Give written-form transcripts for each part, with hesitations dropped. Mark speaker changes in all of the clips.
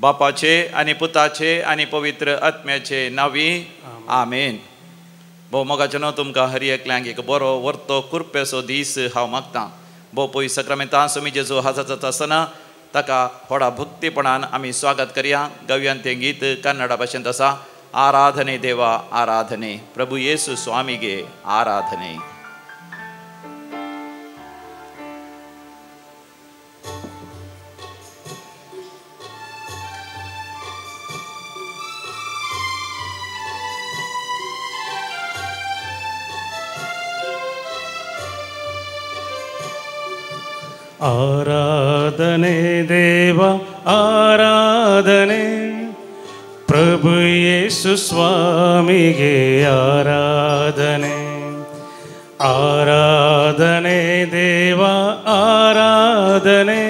Speaker 1: बापाचे आनी पुताचे आनी पवित्र आत्म्याचे नांवी आमेन. भोव मोगाचे न्हू तुमकां हर एकल्यांक एक बरो वर्तो कुरपेचो दीस हांव मागतां. भोव पयस सक्रामेंतां स्वामी जेजू हाजत आसतना ताका व्हडा भक्तीपणान आमी स्वागत करया. गव्यान तें गीत कन्नडा भाशेंत आसा. आराधने देवा आराधने, प्रभू येसू स्वामीगे आराधने.
Speaker 2: आराधने देवा आराधने, प्रभु येसु स्वामीगे आराधने. आराधने देवा आराधने,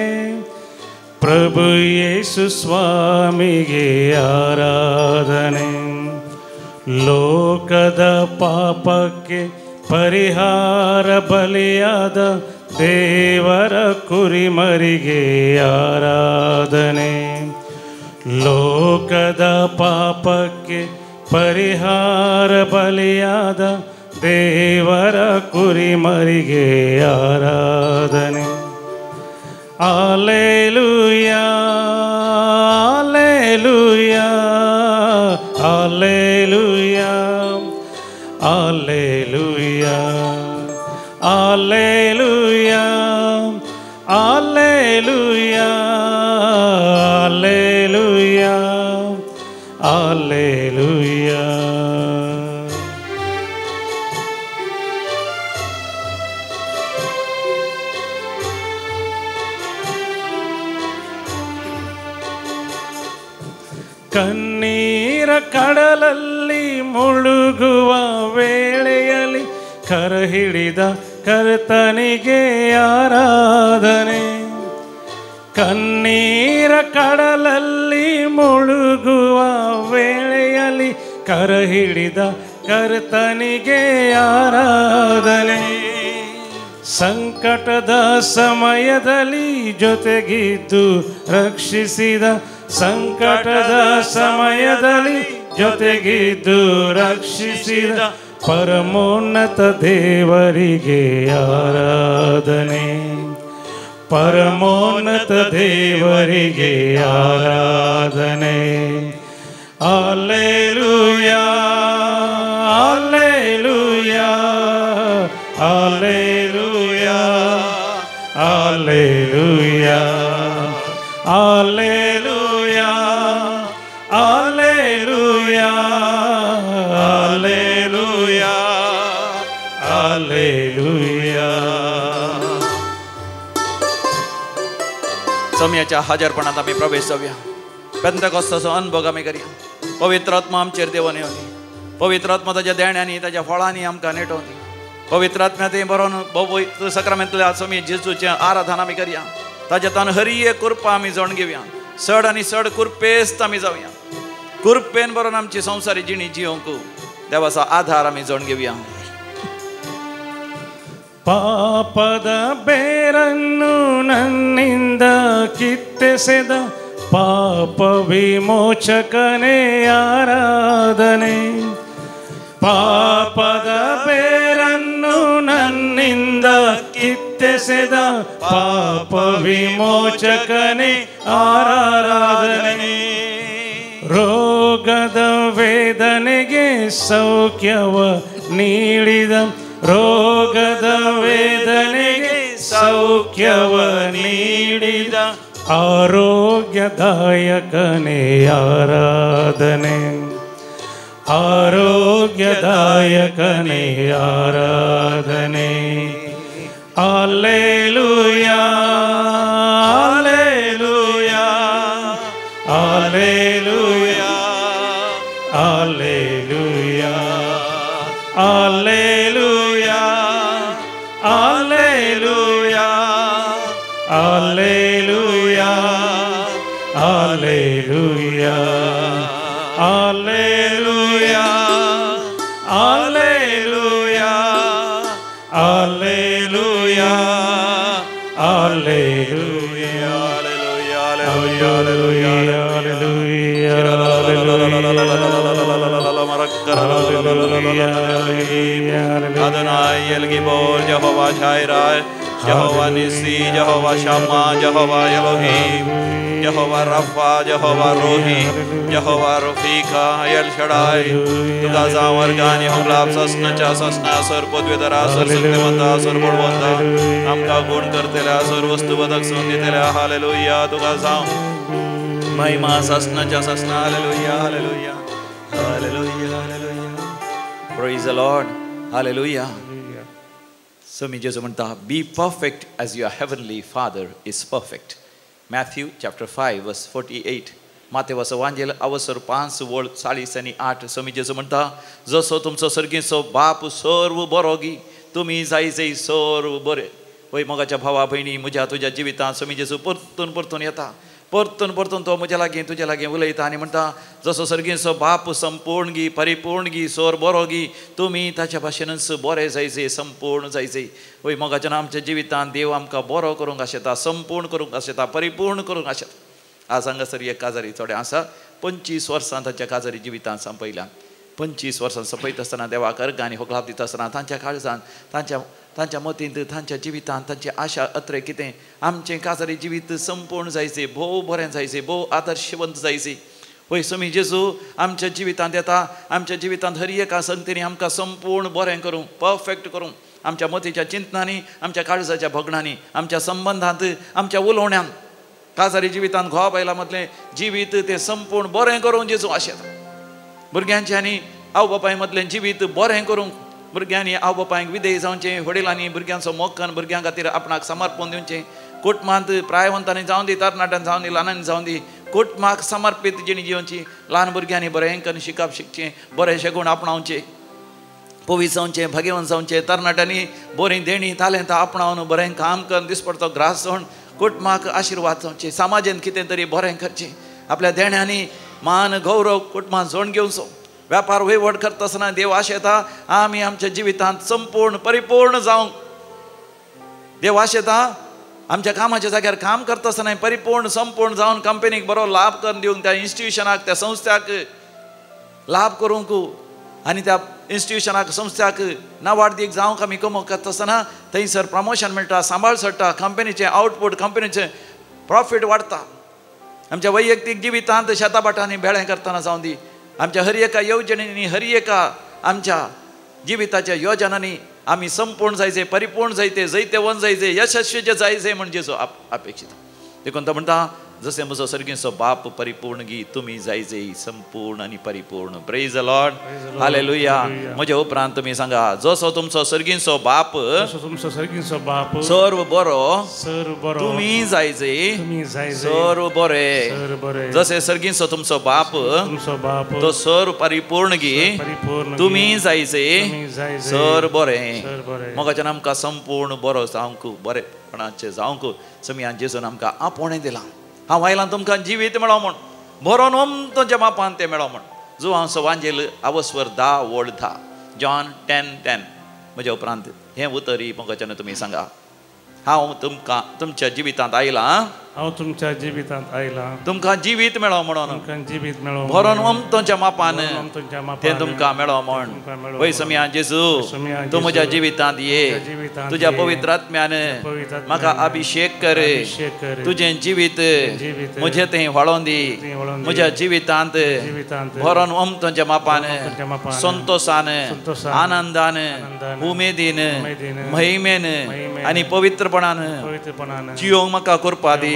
Speaker 2: प्रभु येसु स्वामीगे आराधने. ಲೋಕದ ಪಾಪಕ್ಕೆ ಪರಿಹಾರ ಬಲಿಯಾದ ದೇವರ ಕುರಿಮರಿಗೆ ಆರಾಧನೆ. ಲೋಕದ ಪಾಪಕ್ಕೆ ಪರಿಹಾರ ಬಲಿಯಾದ ದೇವರ ಕುರಿಮರಿಗೆ ಆರಾಧನೆ. alleluia alleluia alleluia alleluia alleluia alleluia alleluia alleluia. ಕಣ್ಣೀರ ಕಡಲಲ್ಲಿ ಮುಳುಗುವ ವೇಳೆಯಲ್ಲಿ ಕರ ಹಿಡಿದ ಕರ್ತನಿಗೆ ಆರಾಧನೆ. ಕಣ್ಣೀರ ಕಡಲಲ್ಲಿ ಮುಳುಗುವ ವೇಳೆಯಲ್ಲಿ ಕರ ಹಿಡಿದ ಕರ್ತನಿಗೆ ಆರಾಧನೆ. ಸಂಕಟದ ಸಮಯದಲ್ಲಿ ಜೊತೆಗಿದ್ದು ರಕ್ಷಿಸಿದ, ಸಂಕಟದ ಸಮಯದಲ್ಲಿ ಜೊತೆಗಿದ್ದು ರಕ್ಷಿಸಿದ ಪರಮೋನ್ನತ ದೇವರಿಗೆ ಆರಾಧನೆ. ಪರಮೋನ್ನತ ದೇವರಿಗೆ ಆರಾಧನೆ. alleluia alleluia alleluia alleluia alleluia alleluia alleluia alleluia.
Speaker 1: स्वाम्याच्या हाजरपणात आमी प्रवेश जावया. पेंतकोस्ताचो अनुभव आमी करया. पवित्र आत्मा आमचेर देवून येवनी. पवित्र आत्मा ताच्या देण्यानी ताच्या फळांनी आमकां नेटोवनी. पवित्र आत्म्या ते बरोवन भोव सक्रामेंतल्या स्वामी जेजूचें आराधना आमी करया. ताजेतान हरी एक कुरपा आमी जोडून घेवया. चड आनी चड कुरपेस्त आमी जावया. कुरपेन बरोवन आमची संवसारी जिणी जियोंक देवाचो आधार आमी जोडून घेवया.
Speaker 2: ಪಾಪದ ಬೇರನ್ನು ನನ್ನಿಂದ ಕಿತ್ತೆಸೆದ ಪಾಪ ವಿಮೋಚಕನೇ ಆರಾಧನೆ. ಪಾಪದ ಬೇರನ್ನು ನನ್ನಿಂದ ಕಿತ್ತೆಸೆದ ಪಾಪ ವಿಮೋಚಕನೇ ಆರಾಧನೆ. ರೋಗದ ವೇದನೆಗೆ ಸೌಖ್ಯವ ನೀಡಿದ, ರೋಗದ ವೇದನೆಗೆ ಸೌಖ್ಯವ ನೀಡಿದ ಆರೋಗ್ಯದಾಯಕನೇ ಆರಾಧನೆ. ಆರೋಗ್ಯದಾಯಕನೇ ಆರಾಧನೆ. alleluia alleluia alleluia alleluia alleluia alleluia alleluia alleluia alleluia alleluia alleluia alleluia alleluia alleluia alleluia.
Speaker 1: El Gibbor, Jehovah Jireh, Jehovah Nissi, Jehovah Shammah, Jehovah Elohim, Jehovah Rapha, Jehovah Rohi, Jehovah रफीका, एल शडाय. तुका जावर गाणी हुंगलाप ससनाच्या ससना सर पदवीधरा सर सत्यवंता सर बळवंता आमका गुण करतेल्या सर वस्तुबदक सोन दितेल्या. हालेलुया. तुका जाव महिमा ससनाच्या ससना. Hallelujah, hallelujah, hallelujah, hallelujah. Praise the Lord. Hallelujah. सो मी जेजू म्हणता, be perfect as your heavenly Father is perfect. Matthew chapter 5 verse 48. मातेवाचो वांजेल अवसर 5 वळ 40 आणि 8. समी जेजू म्हणटा, जसो तुमचो सर्गीचो बाप सर्व बरो गी, तुमी जायचे सर्व बरे. वय मोगाच्या भावा भयणी, म्हज्या तुज्या जिवितांत समी जेजू परतून परतून येता. परतून परतून तो म्हज्या लागीं तुज्या लागीं उलयता आनी म्हणटा, जसो सर्गीचो बाप संपूर्ण गी, परिपूर्ण गी, सोर बरो गी, तुमी ताच्या भाशेनच बरे जायचे, संपूर्ण जायचे. वय मोगाच्यान आमच्या जिवितांत देव आमकां बरो करूंक आशेता, संपूर्ण करूंक आशेता, परिपूर्ण करूंक आशेता. आज हांगासर एक काजारी थोडे आसा 25 वर्सां तांच्या काजारी जिवितांत संपयल्या. 25 वर्सां संपयता आसतना देवाक अर्घ आनी होगलाप दिता आसतना तांच्या काळजांत, तांच्या मतींत, तांच्या जिवितांत तांची आशा अत्रे कितें, आमचें काजारी जिवीत संपूर्ण जायचें, भोव बरें जायचें, भोव आदर्शवंत जायचें. वय समी जेजू आमच्या जिवितांत येता. आमच्या जिवितांत हर एका संगतींनी आमकां संपूर्ण बरें करूं, परफेक्ट करूं. आमच्या मतीच्या चिंतनांनी, आमच्या काळजाच्या भोगणांनी, आमच्या संबंधांत, आमच्या उलोवण्यांत, काजारी जिवितांत घोवा बायला मदलें जिवीत तें संपूर्ण बरें करूं जेजू आशेता. भुरग्यांचें आनी आवय बापाय मदलें जिवीत बरें करूंक, भुरग्यांनी आवय बापायक विधेय जावचें, वडिलांनी भुरग्यांचो मोग भुरग्यां खातीर आपणाक समर्पण दिवचें. कुटुंबांत प्रायवंतांनी जावं दी, तरणाट्यांनी जावं दी, ल्हानांनी जावं दी, कुटुंबाक समर्पीत जिणी जिवची. ल्हान भुरग्यांनी बरें करून शिकप शिकचें, बरेंशे गूण आपणावचें, पवित्र जावचें, भाग्यवंत जावचें. तरणाट्यांनी बरीं देणी तालेंतां आपणावन बरें काम करून दिसपडतो ग्रास जावन कुटुंबाक आशिर्वाद जावचें. समाजांत कितें तरी बरें करचें. आपल्या देण्यांनी मान गौरव कुटुंबांत जोड घेवचो. व्यापार वहिवट करता आसतना देव आशेता आमी आमच्या जिवितांत संपूर्ण परिपूर्ण जावंक. देव आशेता आमच्या कामाच्या जाग्यार काम करता आसतना परिपूर्ण संपूर्ण जावन कंपनीक बरो लाभ करून दिवंक, त्या इन्स्टिट्युशनाक, त्या संस्थाक लाभ करूंक आनी त्या इन्स्टिट्युशनाक, संस्थाक नावाडदीक जावंक आमी कमो करता आसतना थंयसर प्रमोशन मेळटा, सांबाळ चडटा, कंपनीचें आउटपूट, कंपनीचें प्रॉफीट वाडटा. आमच्या वैयक्तीक जिवितांत शेताबाटांनी भेळें करतना जावं दी, आमच्या हर एका येवजणेनी, हर एका आमच्या जिविताच्या योजनांनी आमी संपूर्ण जायचे, परिपूर्ण जायते, जैतेवंत जायचे, यशस्वीचे जायचे म्हणजे जो अपेक्षित. देखून तो म्हणटा, जसे म्हजो सर्गीचो बाप परिपूर्ण गी, तुमी जायचे संपूर्ण आनी परिपूर्ण. Praise the Lord. हालेलुया. म्हजे उपरांत तुमी सांगा, जसो तुमचो सर्गीचो बाप सर्व बरो, तुमी जायचे सर्व बरे. जसे सर्गीचो तुमचो बाप तो सर्व परिपूर्ण गी, तुमी जायचे सर्व बरे. मोगाच्यान आमकां संपूर्ण बरो जावंक, बरेपणाचें जावंक समी जेजून आमकां आपोवणें दिलां. हांव आयलां तुमकां जिवीत मेळो म्हण, बरो तुमच्या बापान तें मेळो म्हण. जो हांव सवांजेल आवस्वर 10 वळ 10, जॉन 10:10. म्हज्या उपरांत हें उतरी मोगाच्यान तुमी सांगा, हांव तुमकां तुमच्या जिवितांत आयलां,
Speaker 2: हांव तुमच्या जिवितांत आयलां,
Speaker 1: तुमकां जिवीत मेळो म्हणून,
Speaker 2: तुमकां जिवीत मेळो
Speaker 1: भरोन तुमच्या मापान तें तुमकां मेळो म्हण. वय समिया जेजू, तूं म्हज्या जिवितांत ये, तुज्या पवित्र आत्म्यान म्हाका अभिषेक कर. तुजें जिवीत म्हजें तें व्हाळोवन दी. म्हज्या जिवितांत भरोन तुज्या मापान, संतोषान, आनंदान, उमेदीन, महिमेन आनी पवित्रपणान जियोंक म्हाका करपा दी.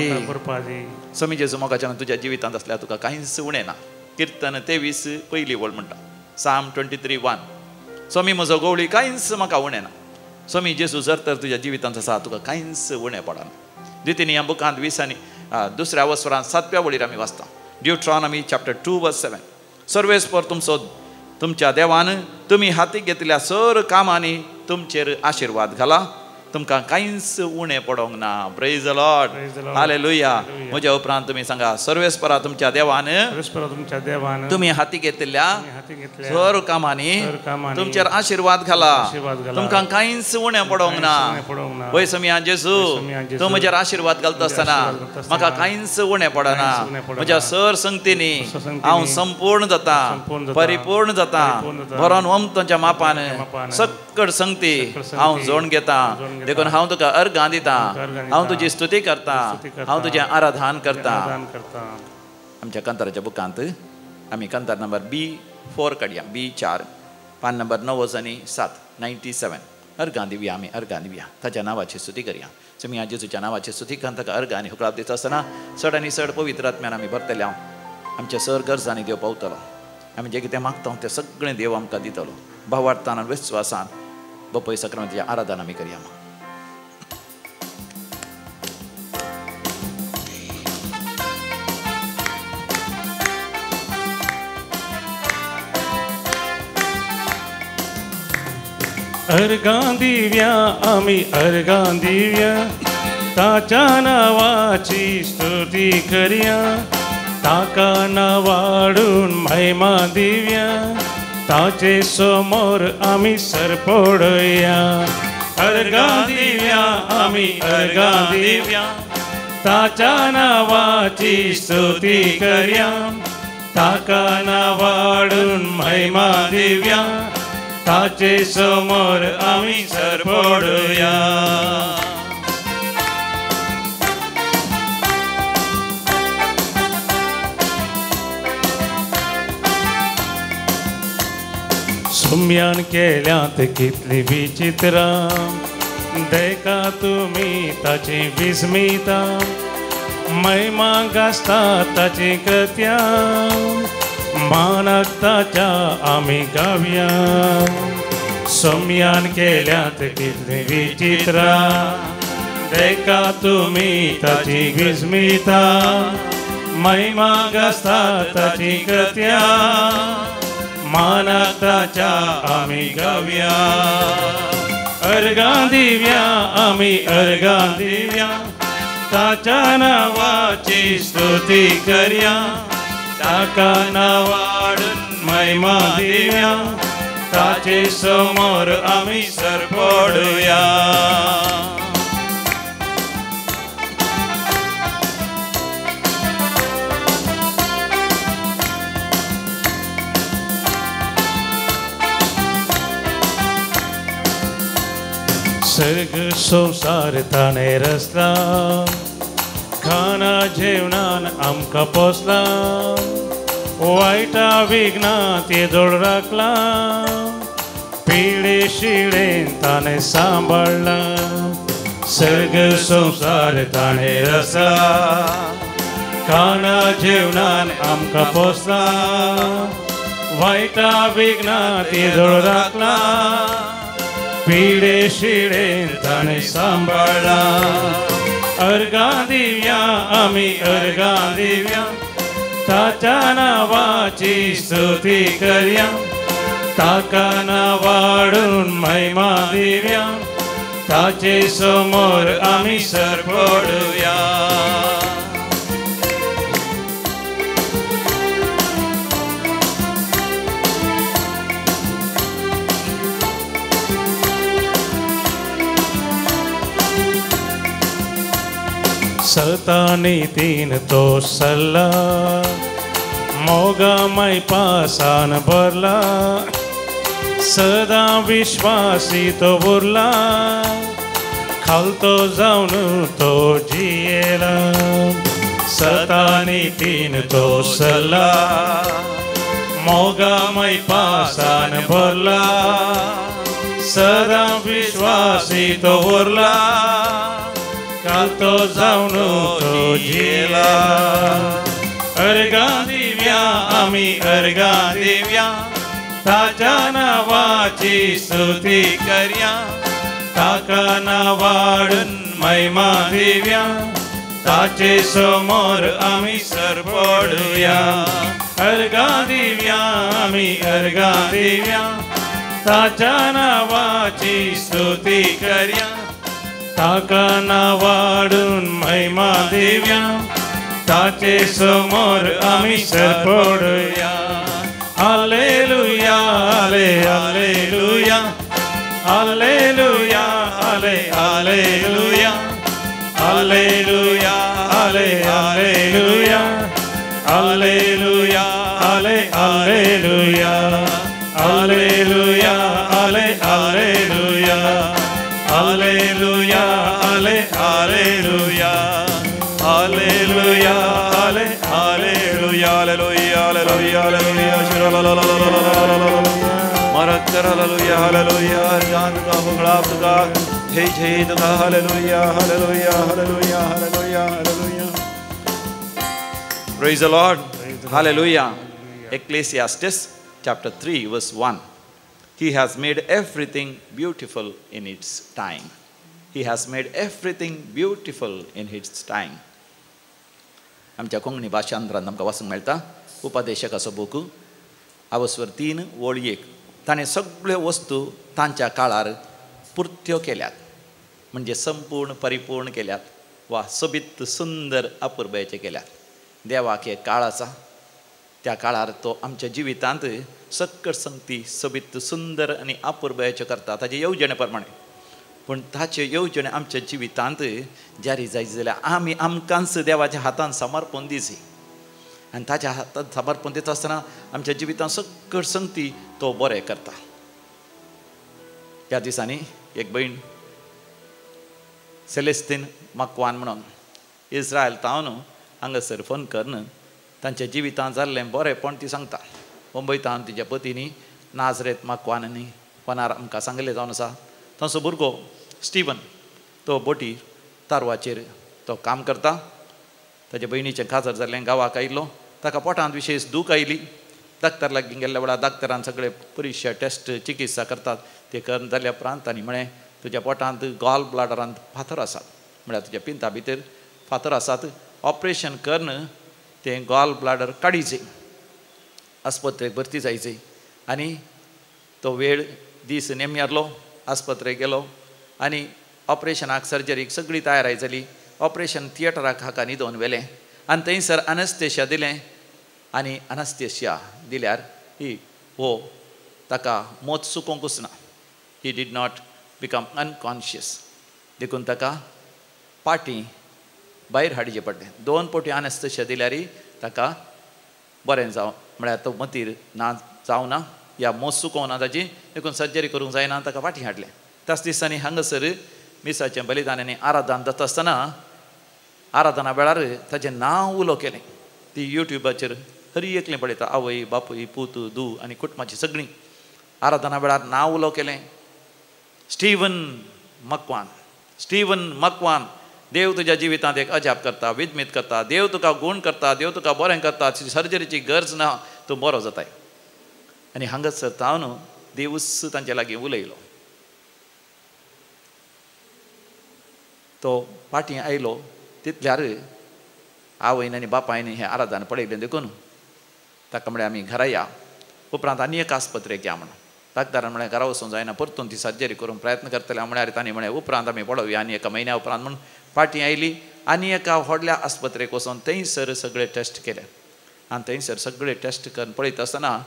Speaker 1: समी जेजू मोगाच्यान तुज्या जिवितांत आसल्यार तुका कांयच उणें ना. कीर्तन 23 पयली वळ म्हणटा, साम 23:1. समी म्हजो गवळी कांयच म्हाका उणें ना. समी जेजू जर तर तुज्या जिवितांत आसा तुका कांयच उणें पडना. द्वितीय बुकांत 20 आनी 2 वस्त्रांत 7व्या वळीर आमी वाचता, ड्युट्रॉनॉमी चॅप्टर 2 वर्स 7. सर्वेस्पर तुमच्या देवान तुमी हातीक घेतल्या सर कामांनी तुमचेर आशिर्वाद घाला. तुमकां कांयच उणें पडोंक ना. Praise the Lord. हालेलुया. म्हज्या उपरांत तुमी सांगा, सर्वेस्परा तुमच्या देवान तुमी हाती घेतिल्ल्या सर कामांनी तुमचेर आशिर्वाद घाला. तुमकां कांयच उणें पडोंक ना. वय समिया जेजू, तूं म्हजेर आशिर्वाद घालता आसतना म्हाका कांयच उणें पडना. म्हज्या सर संगतींनी हांव संपूर्ण जाता, परिपूर्ण जाता, भरोन तुमच्या मापान सकट संगती हांव जोड घेता देखून हांव तुका अर्गां दिता हांव तुजी स्तुती करता हांव तुजें आराधन करता आमच्या कंताराच्या बुकांत आमी कंतार नंबर B4 काडया B4 पान नंबर 9 आनी 7 97 अर्गां दिवया आमी अर्गां दिवया ताच्या नांवाची स्तुती करया तुमी आज जेजूच्या नांवाची स्तुती करून ताका अर्गां आनी हुकळाप दिता आसतना चड आनी चड पवित्र आत्म्यान आमी भरतले हांव आमच्या सर गरजांनी देव पावतलो आमी जें कितें मागता तें सगळें देव आमकां दितलो भावार्थान आनी विश्वासान बापाय सक्रांतीचें आराधन आमी करया
Speaker 2: अर्गां दिव्या आमी अर्गां दिव्या ताच्या नावाची स्तुती करया ताका नावाडून महिमा दिव्या ताचे समोर आमी सरपडया अर्गां दिव्या आमी अर्गां दिव्या ताच्या नावाची स्तुती करया ताका नावाडून महिमा दिव्या ताचे समोर आमी सरपडया सुम्यान केल्यात कितली विचित्रां देखा तुमी ताची विस्मिता महिमा गासता ताची कृत्यां मानक ताच्या आमी गावया सोम्यान केल्यात कितली विचित्रां देखा तुमी ताची विस्मिता महिमा गासता ताची कृत्यां मानक ताच्या आमी गावया अर्गां दिव्या आमी अर्गां दिव्या ताच्या नावाची स्तुती करया ताका नावाडून महिमा दिव्या ताचे समोर आमी सरपडया सर्ग संसार ताणे रचला खाना जेवणान आमकां पोसला वायटा विघ्नांत येदोळ राखला पिळे शिळेन ताणे सांबाळला सर्ग संसार ताणे रचला खाना जेवणान आमकां पोसला वायटा विघ्नांत येदोळ राखला पिळे शिळेन ताणे सांबाळला अर्गां दिव्या आमी अर्गां दिव्या ताच्या नावाची स्तुती करया ताका नावाडून महिमा दिव्या ताचे समोर आमी सरपडया सतानी तीन तो सल्ला मोगामय पासान भरला सदा विश्वासी तो उरला खालतो जावन तो जियेला सतानी तीन तो सल्ला मोगामय पासान भरला सदा विश्वासी तो उरला कालतो जावन तो जियेला अर्गां दिव्या आमी अर्गां दिव्या ताच्या नावाची स्तुती करया ताका नावाडून महिमा दिव्या ताचे समोर आमी सरपडया अर्गां दिव्या आमी अर्गां दिव्या ताच्या नावाची स्तुती करया ताका नावाडून महिमा दिव्या ताचे समोर आमी सरपडया हालेलुया हाले हालेलुया हालेलुया हाले हालेलुया हालेलुया हाले हालेलुया हालेलुया हाले हालेलुया हालेलुया हाले hallelujah Hallelujah, Hallelujah, Hallelujah, Hallelujah, Hallelujah, Marakar Hallelujah, Hallelujah, Jaan ka bugla tuka, jai jai tuka, Hallelujah, Hallelujah, Hallelujah, Hallelujah, Hallelujah.
Speaker 1: Praise the Lord. Hallelujah. Ecclesiastes chapter 3 verse 1. He has made everything beautiful in its time. He has made everything beautiful in its time. आमच्या कोंकणी भाशांतरांत आमकां वाचूंक मेळटा उपदेशकाचो book आवसवर 3 वळयेक ताणें सगळ्यो वस्तू तांच्या काळार पुर्त्यो केल्यात म्हणजे संपूर्ण परिपूर्ण केल्यात वा सोबीत सुंदर अपुर्बेचे केल्यात. देवाक एक काळ आसा त्या काळार तो आमच्या जिवितांत सक्कट संगती सोबीत सुंदर आनी अपुर्बेच्यो करता ताचे येवजणे प्रमाणे. पूण ताचे येवजणे आमच्या जिवितांत जारी जायत जाल्यार आमी आमकांच देवाच्या हातांत समर्पण दिवची आनी ताच्या हातांत समर्पण दिता आसतना आमच्या जिवितांत सक्कट संगती तो बरें करता. ह्या दिसांनी एक भयण सेलेस्तीन मकवान म्हणून इस्रायल तावन हांगासर फोन करून तांच्या जिवितांत जाल्लें बरेंपण ती सांगता. मुंबयतान तिच्या पतीनी नाजरेत मकवानांनी फोनार आमकां सांगलें जावन आसा. ताचो भुरगो स्टीवन तो बोटी तारवाचेर तो काम करता. ताच्या भयणीचें काजर जाल्लें गांवाक आयिल्लो ताका पोटांत विशेश दूख आयली. डाक्टर लागीं गेल्ल्या वेळार डाक्टरान सगळे परिक्षा टेस्ट चिकित्सा करतात ते करून जाल्या उपरांत तांणी म्हळें तुज्या पोटांत गॉल ब्लाडरांत फातर आसात म्हळ्यार तुज्या पिंता भितर फातर आसात ऑपरेशन करून ते गॉल ब्लाडर काडीचे आस्पत्रेक भरती जायचे. आनी तो वेळ दीस नेम्यारलो आस्पत्रेक गेलो आनी ऑपरेशनाक सर्जरीक सगळी तयारी जाली. ऑपरेशन थिएटराक हाका न्हिदोवन व्हेलें आनी थंयसर अनस्थेशिया दिलें आनी अनस्थेशिया दिल्यार ताका मोत सुकोवंकूच ना. He did not become unconscious देखून ताका पाटी भायर हाडचें पडलें. 2 फावटी अनस्थेशिया दिल्यारय ताका बरें जावं म्हळ्यार तो मतीर ना जावं ना या मोत सुकोवं ना ताची देखून सर्जरी करूंक जायना ताका फाटीं हाडलें. त्याच दिसांनी हांगासर मिसाचें बलिदान आनी आराधन जाता आसतना आराधना वेळार ताचें नांव उलो केलें. ती यूट्यूबाचेर हरी एकलें पळयता आवय बापूय पूत धू आनी कुटुंबाची सगळीं आराधना वेळार नांव उलो केलें स्टीवन मकवान. देव तुज्या जिवितांत एक अजाप करता विधमीत करता. देव तुका गूण करता. देव तुका बरें करता. सर्जरीची गरज ना तूं बरो जाताय. आनी हांगासर तावन देवूच तांचे लागीं उलयलो. तो फाटीं आयलो तितल्यार आवयन आनी बापायन हें आराधन पळयलें देखून ताका म्हळें आमी घरा या उपरांत आनी एक आस्पत्रेक या म्हणून. डाक्टरान म्हळें घरा वचूंक जायना परतून ती सर्जरी करूंक प्रयत्न करतले म्हळ्यार तांणी म्हळें उपरांत आमी पळोवया आनी एका म्हयन्या उपरांत म्हूण फाटीं आयली आनी एका व्हडल्या आस्पत्रेक वचून थंयसर सगळे टेस्ट केले आनी थंयसर सगळे टेस्ट करून पळयत आसतना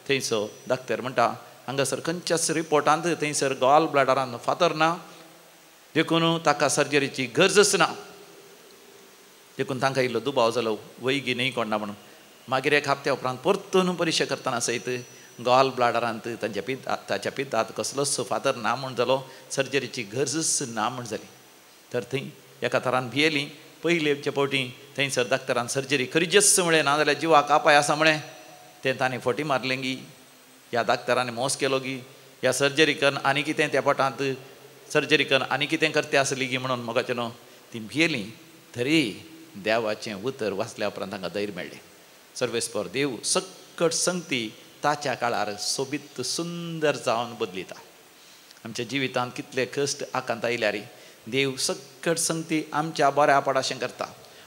Speaker 1: थंयचो डाक्टर म्हणटा हांगासर खंयच्याच रिपोर्टांत थंयसर गॉल ब्लाडरांत फातर ना देखून ताका सर्जरीची गरजच ना. देखून तांकां इल्लो दुबाव जालो वैगी न्ही कोणना म्हणून. मागीर एक हप्त्या उपरांत परतून परिक्षा करतना सयत गॉल ब्लाडरांत ताच्या पितांत कसलोच फातर ना म्हूण जालो. सर्जरीची गरजच ना म्हूण जाली. तर थंय एका तरान भियेलीं. पयलेच्या फावटी थंयसर डाक्टरान सर्जरी करीचेच म्हळें ना जाल्यार जिवाक आपाय आसा म्हळें तें ताणें फटी मारलें गी. ह्या डाक्टरांनी मोस केलो गी. ह्या सर्जरी करून आनी कितें त्या पोटांत सर्जरी करून आनी कितें करते आसली गी म्हणून मोगाचें न्हू ती भियेलीं. तरी देवाचें उतर वाचल्या उपरांत तांकां धैर्य मेळ्ळें. सर्वेस्पर देव सक्कट संगती ताच्या काळार सोबीत सुंदर जावन बदलिता. आमच्या जिवितांत कितले कश्ट आकांत आयल्यार देव सक्कट संगती आमच्या बऱ्या पडाशें करता.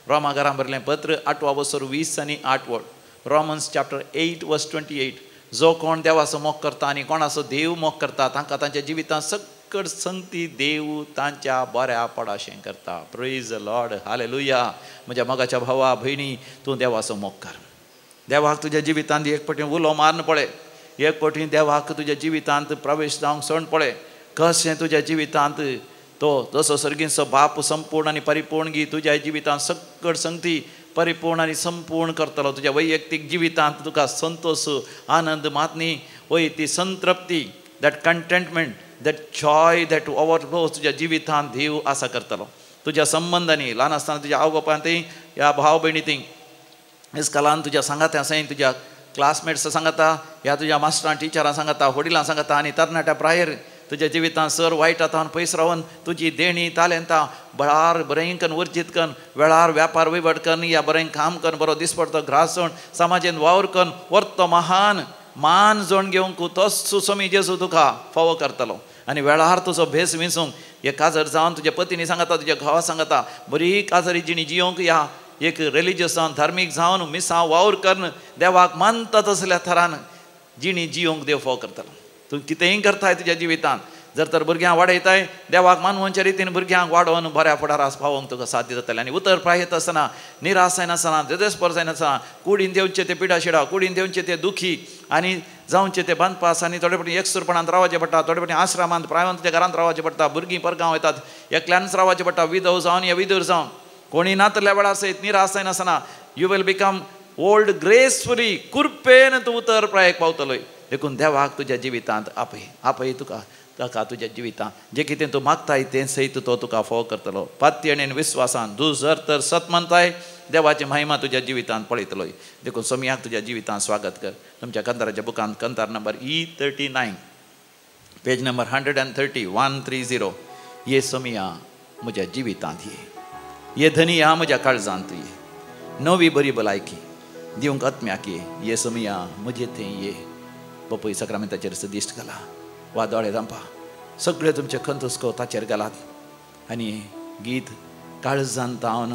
Speaker 1: रोमाकारां बरयलें पत्र 8:20 आनी 8 रोमन्स चॅप्टर 8:28 जो कोण देवाचो मोग करता आनी कोणाचो देव मोग करता तांकां तांच्या जिवितांत सक्कट संगती देव तांच्या बऱ्या पडाशें करता. Praise the Lord. हालेलुया. म्हज्या मोगाच्या भावा भयणी तूं देवाचो मोग कर. देवाक तुज्या जिवितांत एक फावटी उलो मारन पळय. एक फावटी देवाक तुज्या जिवितांत प्रवेश जावंक सोड पळय. कशें तुज्या जिवितांत तो जसो सर्गीचो बाप संपूर्ण आनी परिपूर्ण गी तुज्या जिवितांत सक्कट संगती परिपूर्ण आनी संपूर्ण करतलो. तुज्या वैयक्तीक जिवितांत तुका संतोष आनंद मातनी वय ती संतृप्ती that contentment that joy that overflows तुज्या जिवितांत देव आसा करतलो. तुज्या संबंधांनी ल्हान आसतना तुज्या आवय बापायन ह्या भाव भयणी थंय इस्कॉलान तुज्या सांगात्या सयी तुज्या क्लासमेट्स सांगता ह्या तुज्या मास्टरां टिचरां सांगता वडिलां सांगता आनी तरणाट्या प्रायर तुज्या जिवितांत सर वायट आतां पयस रावन तुजी देणी तालेंतां बळार बरें करून वर्जीत करून वेळार व्यापार वैवड करून या बरें काम करून बरो दिसपडतो ग्रास जोण समाजेन वावर करून वर्तो महान मान जोण घेवंक तोच समी जेजू तुका फावो करतलो आनी वेळार तुजो भेस विंसूंक हे काजर जावन तुज्या पत्नी सांगता तुज्या घोवा सांगता बरी काजरी जिणी जियोंक या एक रिलिजियस जावन धार्मीक जावन मिसांव वावर करून देवाक मानता तसल्या थरान जिणी जियोंक देव फावो करतलो तूं कितेंय करताय तुज्या जिवितांत जर तर भुरग्यांक वाडयताय देवाक मानवच्या रितीन भुरग्यांक वाडोवन बऱ्या फुडाराक पावोवंक तुका साध्य जातलें आनी उतर प्राय येता आसतना निराश जायनासतना देदेस्पर जायनासतना कुडीन देवचे ते पिडा शिडा कुडीन देवचे ते दुखी आनी जावचे ते बांदपास आनी थोडे फावटी एकसुरपणांत रावचें पडटा थोडे फावटी आश्रमांत प्रायवंतच्या घरांत रावचें पडटा भुरगीं परगांव येतात एकल्यानच रावचें पडटा विधव जावन या विधर जावन कोणी नातल्या वेळार सयत निराश जायनासतना you will become old gracefully कुरपेन तूं उतर प्रायेक पावतलोय देखून देवाक तुज्या जिवितांत आपय तुका ताका तुज्या जिवितांत जें कितें तूं मागताय तें सयत तो तुका फावो करतलो पात्यणेन विस्वासान तूं जर तर सत म्हणताय देवाची महिमा तुज्या जिवितांत पळयतलोय देखून सोमयाक तुज्या जिवितांत स्वागत कर तुमच्या कंताराच्या बुकांत कंतार नंबर E39 पेज नंबर 130 ये सोमया म्हज्या जिवितांत ये धनी या म्हज्या काळजांत ये नवी बरी भलायकी दिवंक आत्म्याक ये सोमया म्हजे थंय ये पपय सक्रामेंताचेर दिश्ट घाला वा दोळे रांपा सगळे तुमचे खंत हुस्को ताचेर घालात आनी गीत काळजांत तावन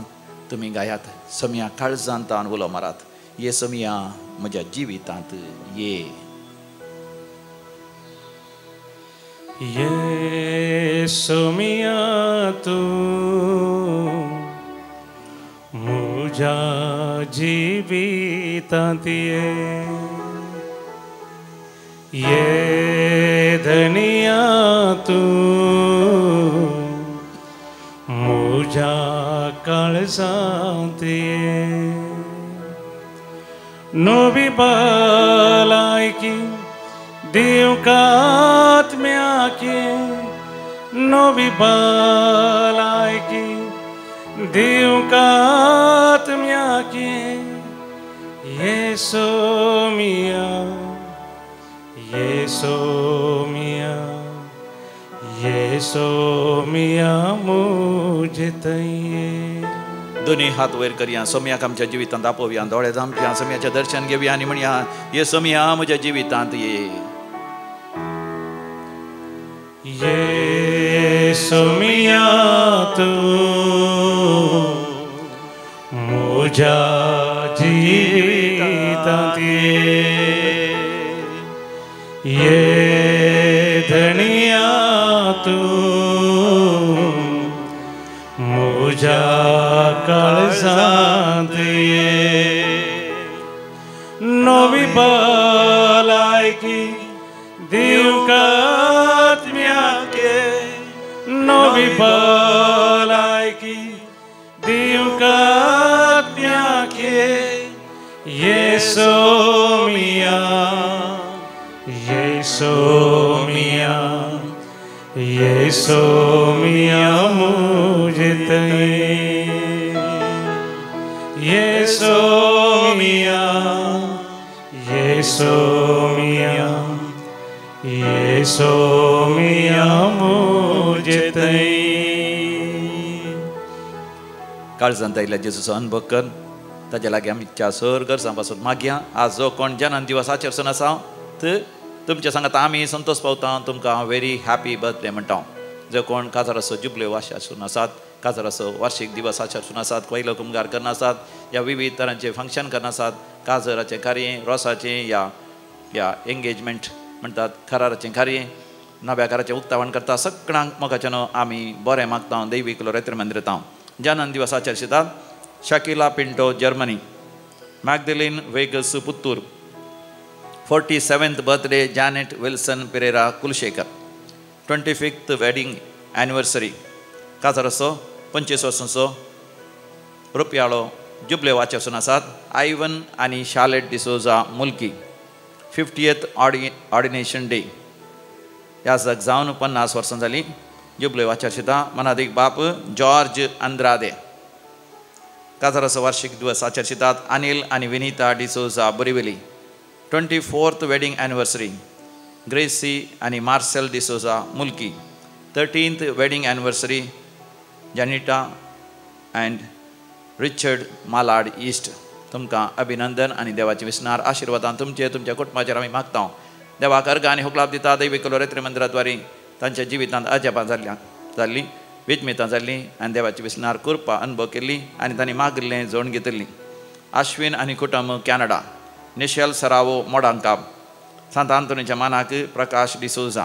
Speaker 1: तुमी गायात सोमया काळजांत तावन उलो मारात ये सोमया म्हज्या जिवितांत ये
Speaker 2: सोमया तूं म्हज्या जिवितांत ये धनिया तूं म्हज्या काळजांत नवी भलायकी दिवंक आत्म्याक नवी भलायकी दिवंक आत्म्याक ये सोमया ये सोमया मुझे थंय
Speaker 1: दोन्ही हात वयर करया सोमयाक आमच्या जिवितांत आपोवया दोळे जांपया सोमयाचें दर्शन घेवया आनी म्हणया ये सोमया म्हज्या जिवितांत
Speaker 2: ये सोमया तूं म्हज्या जिवितांत ये धनिया तूं म्हज्या काळजांत नवी भलायकी दिवंक आत्म्याक नवी भलायकी दिवंक आत्म्याक ये सोमया ये सोमया मुझे थंय ये सोमया मुझे थंय
Speaker 1: काळजांत आयिल्ल्या जेजूचो अनुभव कर ताचे लागीं आमी इच्छा सर गरजां पासून मागया आज जो कोण जन्म दिवसाचेरसून आसा तर तुमच्या सांगात आमी संतोष पावता तुमकां व्हेरी हॅपी बर्थडे म्हणटा जो कोण काजराचो जुबल्यो वाशासून आसात काजराचो वार्षिक दिवसाचेरसून आसात पयलो कुमगार करना आसात या विविध तरांचे फंक्शन करना आसात काजराचें कार्य रोसाचें या एंगेजमेंट म्हणटात खराराचें कार्य नव्या घराचें उक्तावण करता सगळ्यांक मोगाचें आमी बरें मागता दैवीक लोरेत्र मंदिरांत जन्म दिवसाचेर शितात Shakila Pinto Germany Magdalene Vegas Puttur 47th birthday Janet Wilson Pereira Kulshekar 25th wedding anniversary काजराचो 25 वर्सांचो रुपयाळो जुबले वाचेसून आसात आयवन आनी शार्लेट डिसोजा मुल्की 50th ऑर्डिनेशन डे ह्या जावन 50 वर्सां जालीं जुबले वाचेर शिता मनादीक बाप जॉर्ज अंद्रादे काजाराचो वार्षिक दिवस आचरशितात. अनिल आणि Vinita D'Souza Borivali. 24th wedding anniversary Gracy आणि Marcel D'Souza Mulki. 13th wedding anniversary Janita and Richard Malad East. तुमकां अभिनंदन आणि देवाचे विस्नार आशिर्वादान तुमच्या कुटुंबाचेर आमी मागता. देवाक अर्घ आनी होकलाप दिता. दैवीक कलोरेत्री मंदिराद्वारे तांच्या जिवितांत अजापां जाल्ली विजमितां जाल्ली आनी देवाची विस्नार कृपा अनुभव केल्ली आनी तांणी मागिल्लें जोड घेतिल्ली. आश्विन आनी कुटुंब कॅनडा. निशेल सरावो मोडांकाब. सांत आंतोनीच्या मानाक प्रकाश डिसोजा.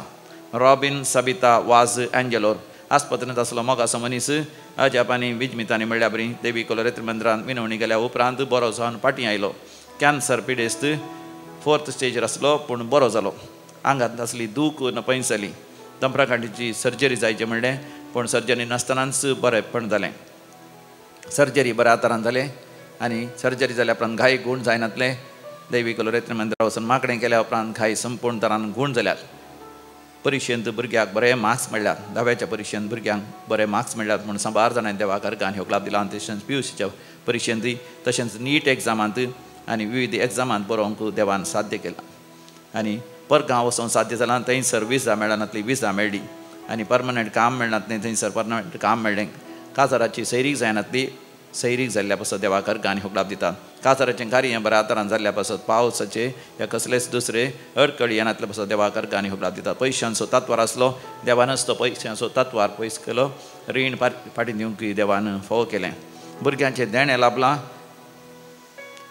Speaker 1: रॉबिन सबिता वाज एंजेलोर. आस्पत्रेंत आसलो मोगाचो मनीस अजापांनी विजमितांनी म्हणल्या बरी देवी कलोरेत्री मंदिरांत विनवणी केल्या उपरांत बरो जावन फाटीं आयलो. कॅन्सर पिडेस्त 4th स्टेजीर आसलो पूण बरो जालो. आंगांत आसली दूख पयस जाली. दंप्रकांडीची सर्जरी जायचें म्हणलें पूण सर्जरी नासतनाच बरेंपण जालें. सर्जरी बऱ्या तरान जालें आनी सर्जरी जाल्या उपरांत घाई गूण जायनातलें. दैवी कलोरेत्री मंदिरा वचून मागणें केल्या उपरांत घाई संपूर्ण तरान गूण जाल्यात. परिक्षेंत भुरग्याक बरे मार्क्स मेळ्ळ्यात. 10व्या परिक्षेंत भुरग्यांक बरे मार्क्स मेळ्ळ्यात म्हूण 12 जाणांनी देवाक अर्घ आनी होकलाप दिला. तशेंच PUCच्या परिक्षेंत तशेंच नीट एग्जामांत आनी विविध एग्जामांत बरोवंक देवान साध्य केलां. आनी परगांव वचून साध्य जालां. थंयसर विजा मेळनातली विजा मेळ्ळी आनी परमनंट काम मेळनातलें थंयसर परमनंट काम मेळ्ळें. काजाराची सैरीक जायनातली सैरीक जाल्ल्या पासत देवाक अर्घ आनी होकलाप दितात. काजाराचें कार्य बऱ्या तरान जाल्ल्या पासत पावसाचे या कसलेच दुसरे अडकळी येनातल्या पासत देवाक अर्घ आनी होकलाप दितात. पयशांचो तत्वार आसलो देवानच तो पयशांचो तत्वार पयस केलो. रीण फाटीं दिवंक देवान फोव केलें. भुरग्यांचें देणें लाभलां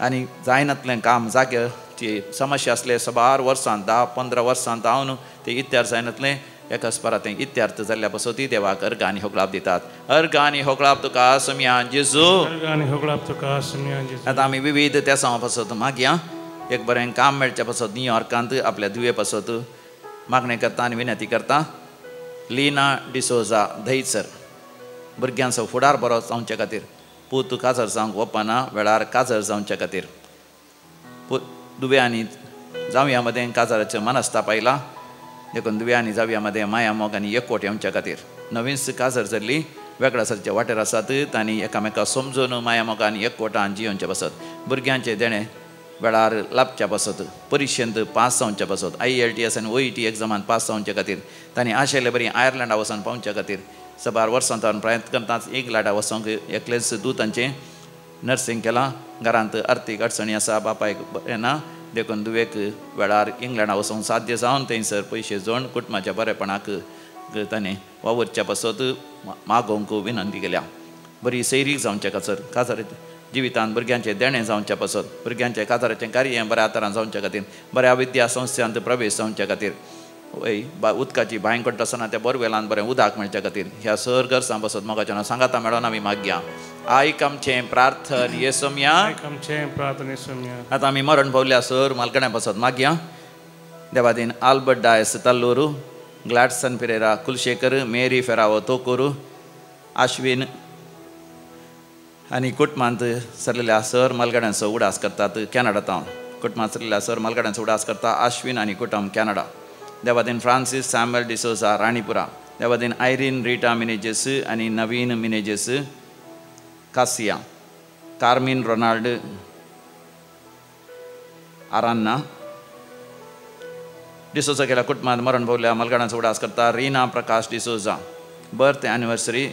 Speaker 1: आनी जायनातलें काम जाग्याची समस्या आसले 12 वर्सांत 10-15 वर्सांत हांव तें इत्यार जायनातलें. एका स्परात इत्यार्थ जाल्ल्या पासती देवाक अर्घ आनी होकलाप दितात. अर्घ आनी होकलाप तुका समिया जेजू. आतां आमी विविध तेसां पासत मागया. एक बरें काम मेळच्या पासत न्यूयॉर्कांत आपल्या दुये पासत मागणें करता आनी विनंती करता. लिना डिसोजा धैसर. भुरग्यांचो फुडार बरो जावचे खातीर पूत काजर जावंक ओपना वेळार काजर जावचे खातीर दुव्यांनी जावया मदें काजराचें मनस्ताप आयला. देखून दुव्या आनी जावया मदें माया मोग आनी एकवट येवच्या खातीर नवीनच काजर जाल्ली वेगळासाचे वाटेर आसात. तांणी एकामेकाक समजून माया मोगान एकवटान जियोवचे पासत. भुरग्यांचे देणें वेळार लाभच्या पासत. परिक्षेंत पास जावचे पासत. IELTS आनी OET एग्जामांत पास जावचे खातीर तांणी आशिल्ले बरी आयर्लंडा वचून पावचे खातीर 12 वर्सांत प्रयत्न करतात. इंग्लंडा वचोंक एकलेच दूतांचें नर्सींग केलां. घरांत आर्थीक अडचणी आसा. बापायक बरें ना देखून दुवेक वेळार इंग्लंडा वचोंक साध्य जावन थंयसर पयशे जोडून कुटुंबाच्या बरेपणाक ताणें वावरच्या पासत मागोवंक विनंती केल्या. बरी सैरीक जावचे काजर जिवितांत भुरग्यांचें देणें जावचे पासत. भुरग्यांचें काजाराचें कार्य बऱ्या तरान जावचे खातीर बऱ्या विद्या संस्थांत प्रवेश जावचे खातीर उदकाची बांय करता आसतना त्या बोरवेलांत बरें उदक मेळचे खातीर ह्या सर गरजां पासत मोगाच्या सांगाता मेळोन आमी मागया. आयक आमचें प्रार्थन येसुम्या. आतां आमी मरण पावल्या सर मालकण्या पासत मागया. देवादीन आल्बर्ट डायस तल्लूरू. ग्लॅडसन पेरेरा कुलशेकर. मेरी फेरावो तोकूरू. आश्विन आनी कुटुंबांत सरलेल्या सर मालगड्यांचो उडास करतात कॅनडांत. कुटुंबांत सरलेल्या सर मालगड्यांचो उडास करता आश्विन आनी कुटुंब कॅनडा. देवादीन फ्रांसीस सॅम्युएल डिसोजा राणीपुरा. देवादीन आयरीन रिटा मिनेजेस आनी Naveen Menezes Kasia. Carmine Ronald Aranha. D'Souza केल्या कुटुंबांत मरण पावल्या मालगड्यांचो उडास करता Reena Prakash D'Souza. Birth anniversary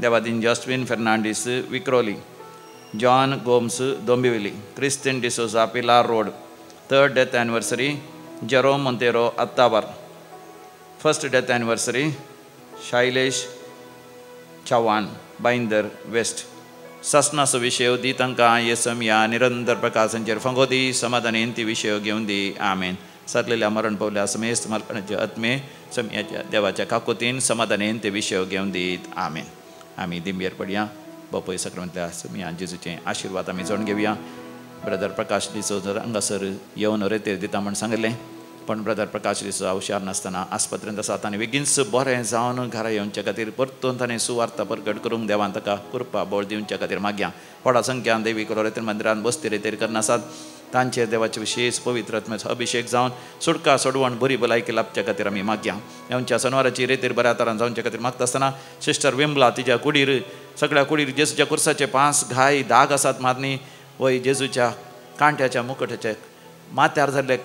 Speaker 1: देवादीन Joswin Fernandes Vikhroli. John Gomes Dombivli. Christine D'Souza Pilar Road. 3rd death anniversary Jerome Monteiro Attavar. 1st death anniversary Shailesh Chavan Bhayandar West. ससनाचो विशय दी तांकां येसम्या निरंतर प्रकाशांचेर फंगोदी समाधानीन ती विशय घेवन दी. आमेन. सरलेल्या मरण पावल्या समेस्त मालकणाचे आत्मे सम्याच्या देवाच्या काकुतीन समाधानीन ते विशय घेवन दीत. आमेन. आमी दिंबेर पडया. बापय सक्रांतल्या सम्या जेजूचें आशिर्वाद आमी जोडून घेवया. ब्रदर प्रकाश डिसोजा हांगासर येवन रेतेर दिता म्हण सांगलें पण ब्रदर प्रकाश डिसोजा हुशार नासतना आस्पत्रेंत आसात आनी बेगीनच बरें जावन घरा येवचे खातीर परतून ताणें सुवार्ता प्रगट करूंक देवान ताका कृपा बळ दिवचे खातीर मागया. व्हडा संख्यान देवी कलोरेत्री मंदिरांत बसती रेतेर करनासात. तांचेर देवाचे विशेष पवित्र आत्म्याचो अभिशेक जावन सुटका सोडवण बरी भलायकी लाभच्या खातीर आमी मागया. ह्या शेनवाराची रेतेर बऱ्या तरान जावचे खातीर मागता आसतना सिस्टर विमला तिच्या कुडीर सगळ्या कुडीर जेजूच्या कुर्साचे 5 घाई दाग आसात मारनी वय जेजूच्या कांट्याच्या मुकुटाचे माथ्यार जाल्ले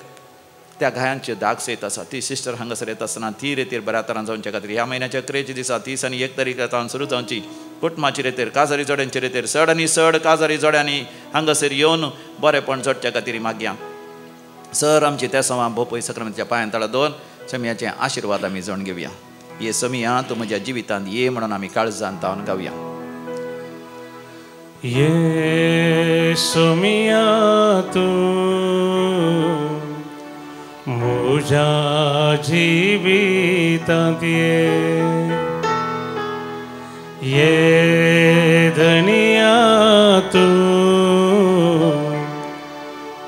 Speaker 1: त्या घायांचे दाग सयत आसा ती सिस्टर हांगासर येता आसतना ती रेतीर बऱ्या तरान जावचे खातीर ह्या म्हयन्याच्या अकरेच्या दिसा 30 आनी 1 तारीख सुरू जावची कुटुंबाची रेतीर काजारी जोड्यांचे रेतीर चड आनी चड काजारी जोड्यांनी हांगासर येवन बरेपण जोडच्या खातीर मागया सर आमची त्या सवा भोपय सक्रामेंताच्या पांयां तळा दोन समियाचे आशिर्वाद आमी जावन घेवया ये समिया तूं म्हज्या जिवितांत ये म्हणून आमी काळजान तावन गावया
Speaker 3: ये समिया तूं म्हज्या जिवितांत ये धनिया तूं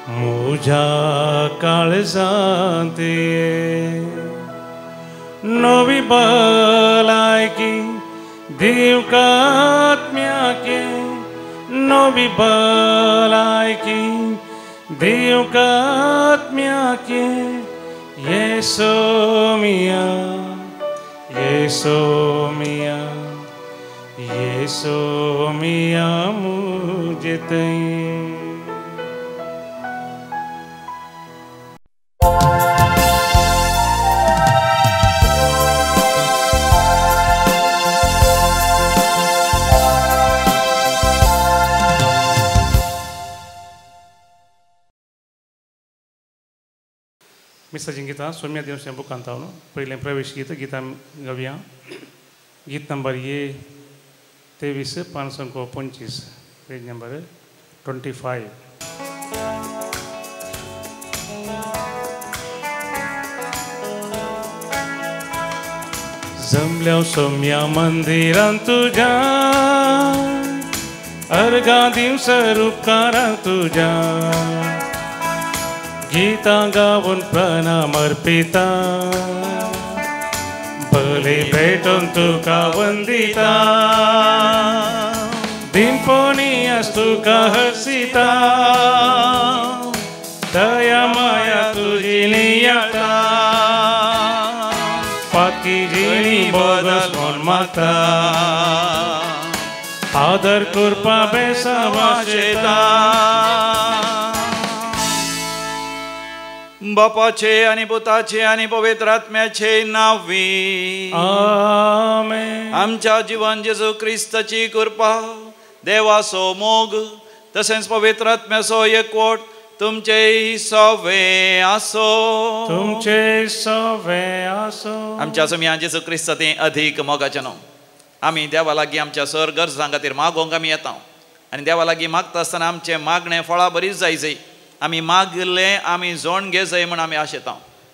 Speaker 3: म्हज्या काळजांत नवी भलायकी दिवकात्म्याके नवी भलायकी दिवकात्म्याके येसो मिया येसो मिया येसो मिया मुझे तई मिस्टर जिंगिता सोम्या देव शंभू कांतावनो पहले प्रवेश गीत गीता गव्या गीत नंबर ये 23,525 पेज नंबर 25 जमल्या सोम्या मंदिरांत तुझ्या अर्गा दिवस उपकारांत तुझ्या गीता गावून प्रणाम अर्पिता भले भेटून तुका वंदिता दिनपोनी तुका हसिता दया माया तुझी नियता पाकी जिणी बोगस मन माता आदर कृपा बेसावाशेता
Speaker 1: बापाचे आणि पुताचे आणि पवित्र आत्म्याचे नावी
Speaker 3: आमेन
Speaker 1: आमच्या जीवन जेजू ख्रिस्ताची कृपा देवाचो मोग तसेच पवित्र आत्म्याचो एकवट तुमचे सवे आसो
Speaker 3: तुमचे सवे आसो
Speaker 1: आमच्या समिया जेजू ख्रिस्त ते अधिक मोगाचे न्हू आमी देवा लागीं आमच्या सर गरजां खातीर मागोवंक आमी येता आनी देवा लागीं मागता आसतना आमचें मागणें फळां बरीच जाय आमी मागले आमी जोण घे जाय म्हूण आमी आशेता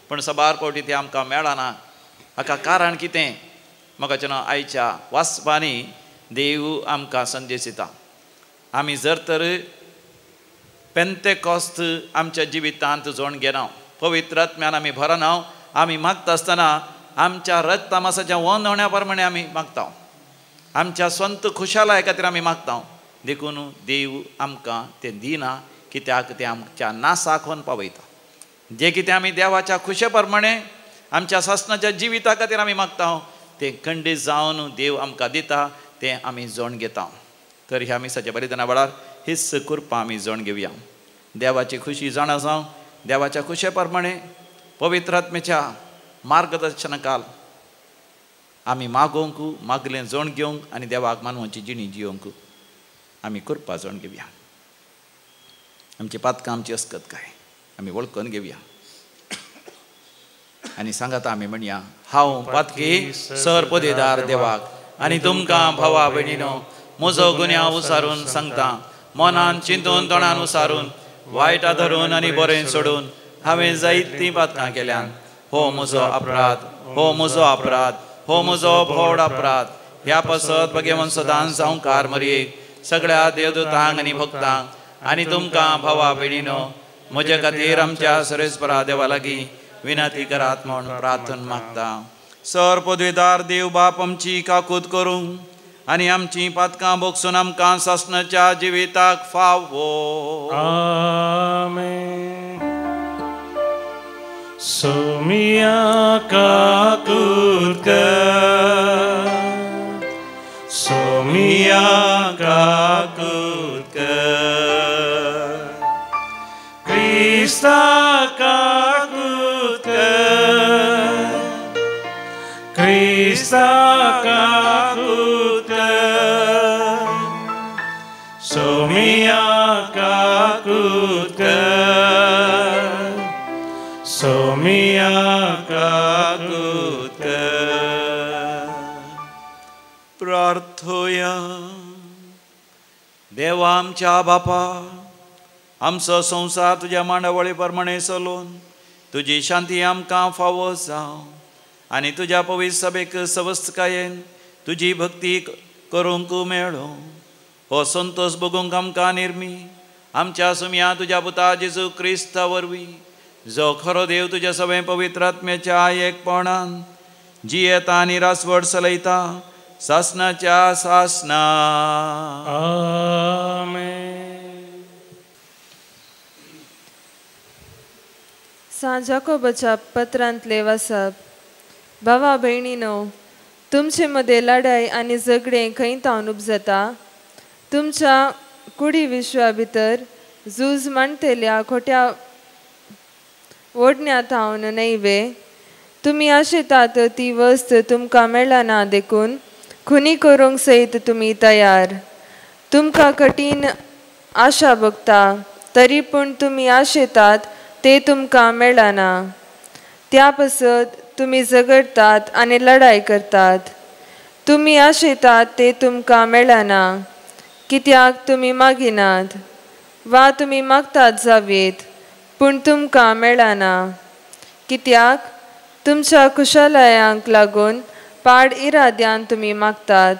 Speaker 1: पूण सबार फावटी तें आमकां मेळना हाका कारण कितें मोगाचें न्हू आयच्या वाचपांनी देव आमकां संदेश दिता आमी जर तर पेंतेकोस्त आमच्या जिवितांत जोण घेना पवित्र आत्म्यान आमी भरना आमी मागता आसतना आमच्या रक्त तामासाच्या वंदवण्या प्रमाणे आमी मागता आमच्या स्वंत खुशालाय खातीर आमी मागता देखून देव आमकां तें दिना कित्याक तें आमच्या नासाक व्हरून पावयता जें कितें आमी देवाच्या खुशे प्रमाणे आमच्या सासणाच्या जिविता खातीर आमी मागता तें खंडीत जावन देव आमकां दिता तें आमी जोण घेता तर ह्या मिसाच्या बलिदाना वेळार हीच कृपा आमी जोण घेवया देवाची खुशी जाणा जावं देवाच्या खुशे प्रमाणे पवित्र आत्म्याच्या मार्गदर्शनाखाल आमी मागोवंक मागलें जोण घेवंक आनी देवाक मानवाची जिणी जियोवंक आमी कृपा जोण घेवया आमची पातकां आमची असकत काय आमी वळखून घेवया आनी सांगात आमी म्हणया हांव पातकी सर पदेदार देवाक आनी तुमकां भावा भयणीनो म्हजो गुन्यांव उसारून सांगता मनान चिंतून तोंडान उसारून वायटा धरून आनी बरें सोडून हांवें जायतीं पातकां केल्यान हो म्हजो अपराध हो म्हजो अपराध हो म्हजो व्हड अपराध ह्या पसत भगेवन सदांच जावकार मरयेक सगळ्या देवदूतांक आनी भक्तांक आनी तुमकां भावा भयणीनो म्हजे खातीर आमच्या सरेस्परा देवा लागीं विनंती करात म्हूण प्रार्थना मागता सर पदवीदार देव बाप आमची काकूत करूं आनी आमची पातकां भोगसून आमकां सासणाच्या जिविताक फावो
Speaker 3: आमेन सोमिया काकूत कर सोमिया Krista kakutkar, Krista kakutkar, Somia kakutkar, Somia kakutkar.
Speaker 1: प्रार्थोया. देवा आमच्या बापा, आमचो संसार तुज्या मांडावळी प्रमाणे चलोवन तुजी शांती आमकां फावो जावं आनी तुज्या पवित्र सभेक सवस्थकायेन तुजी भक्ती करूंक मेळो. हो संतोष बगूंक आमकां निर्मी आमच्या सुमया तुज्या पुता जेजू क्रिस्ता वरवीं जो खरो देव तुज्या सगळे पवित्र आत्म्याच्या एकपणान जियेता आनी रासवड चलयता सासनाच्या सासना.
Speaker 3: आमेन.
Speaker 4: सांजाकोबाच्या पत्रांतले वाचप. भावा भयणीनो, तुमचे मध्ये लढाई आनी झगडे खंय तावन उपजता. तुमच्या कुडी विश्वा भितर झूज मांडतेल्या खोट्या ओडण्या थावन नैवे. तुमी आशेतात ती वस्त तुमकां मेळना ना देखून खुनी करूंक सयत तुमी तयार. तुमकां कठीण आशा भोगता तरी पूण तुमी आशेतात ते तुमकां मेळना. त्या पासत तुमी झगडतात आनी लढाई करतात. तुमी आशेतात ते तुमकां मेळना कित्याक तुमी मागिनात, वा तुमी मागतात जावेत पूण तुमकां मेळना कित्याक तुमच्या कुशलयांक लागून पाड इराद्यान तुमी मागतात.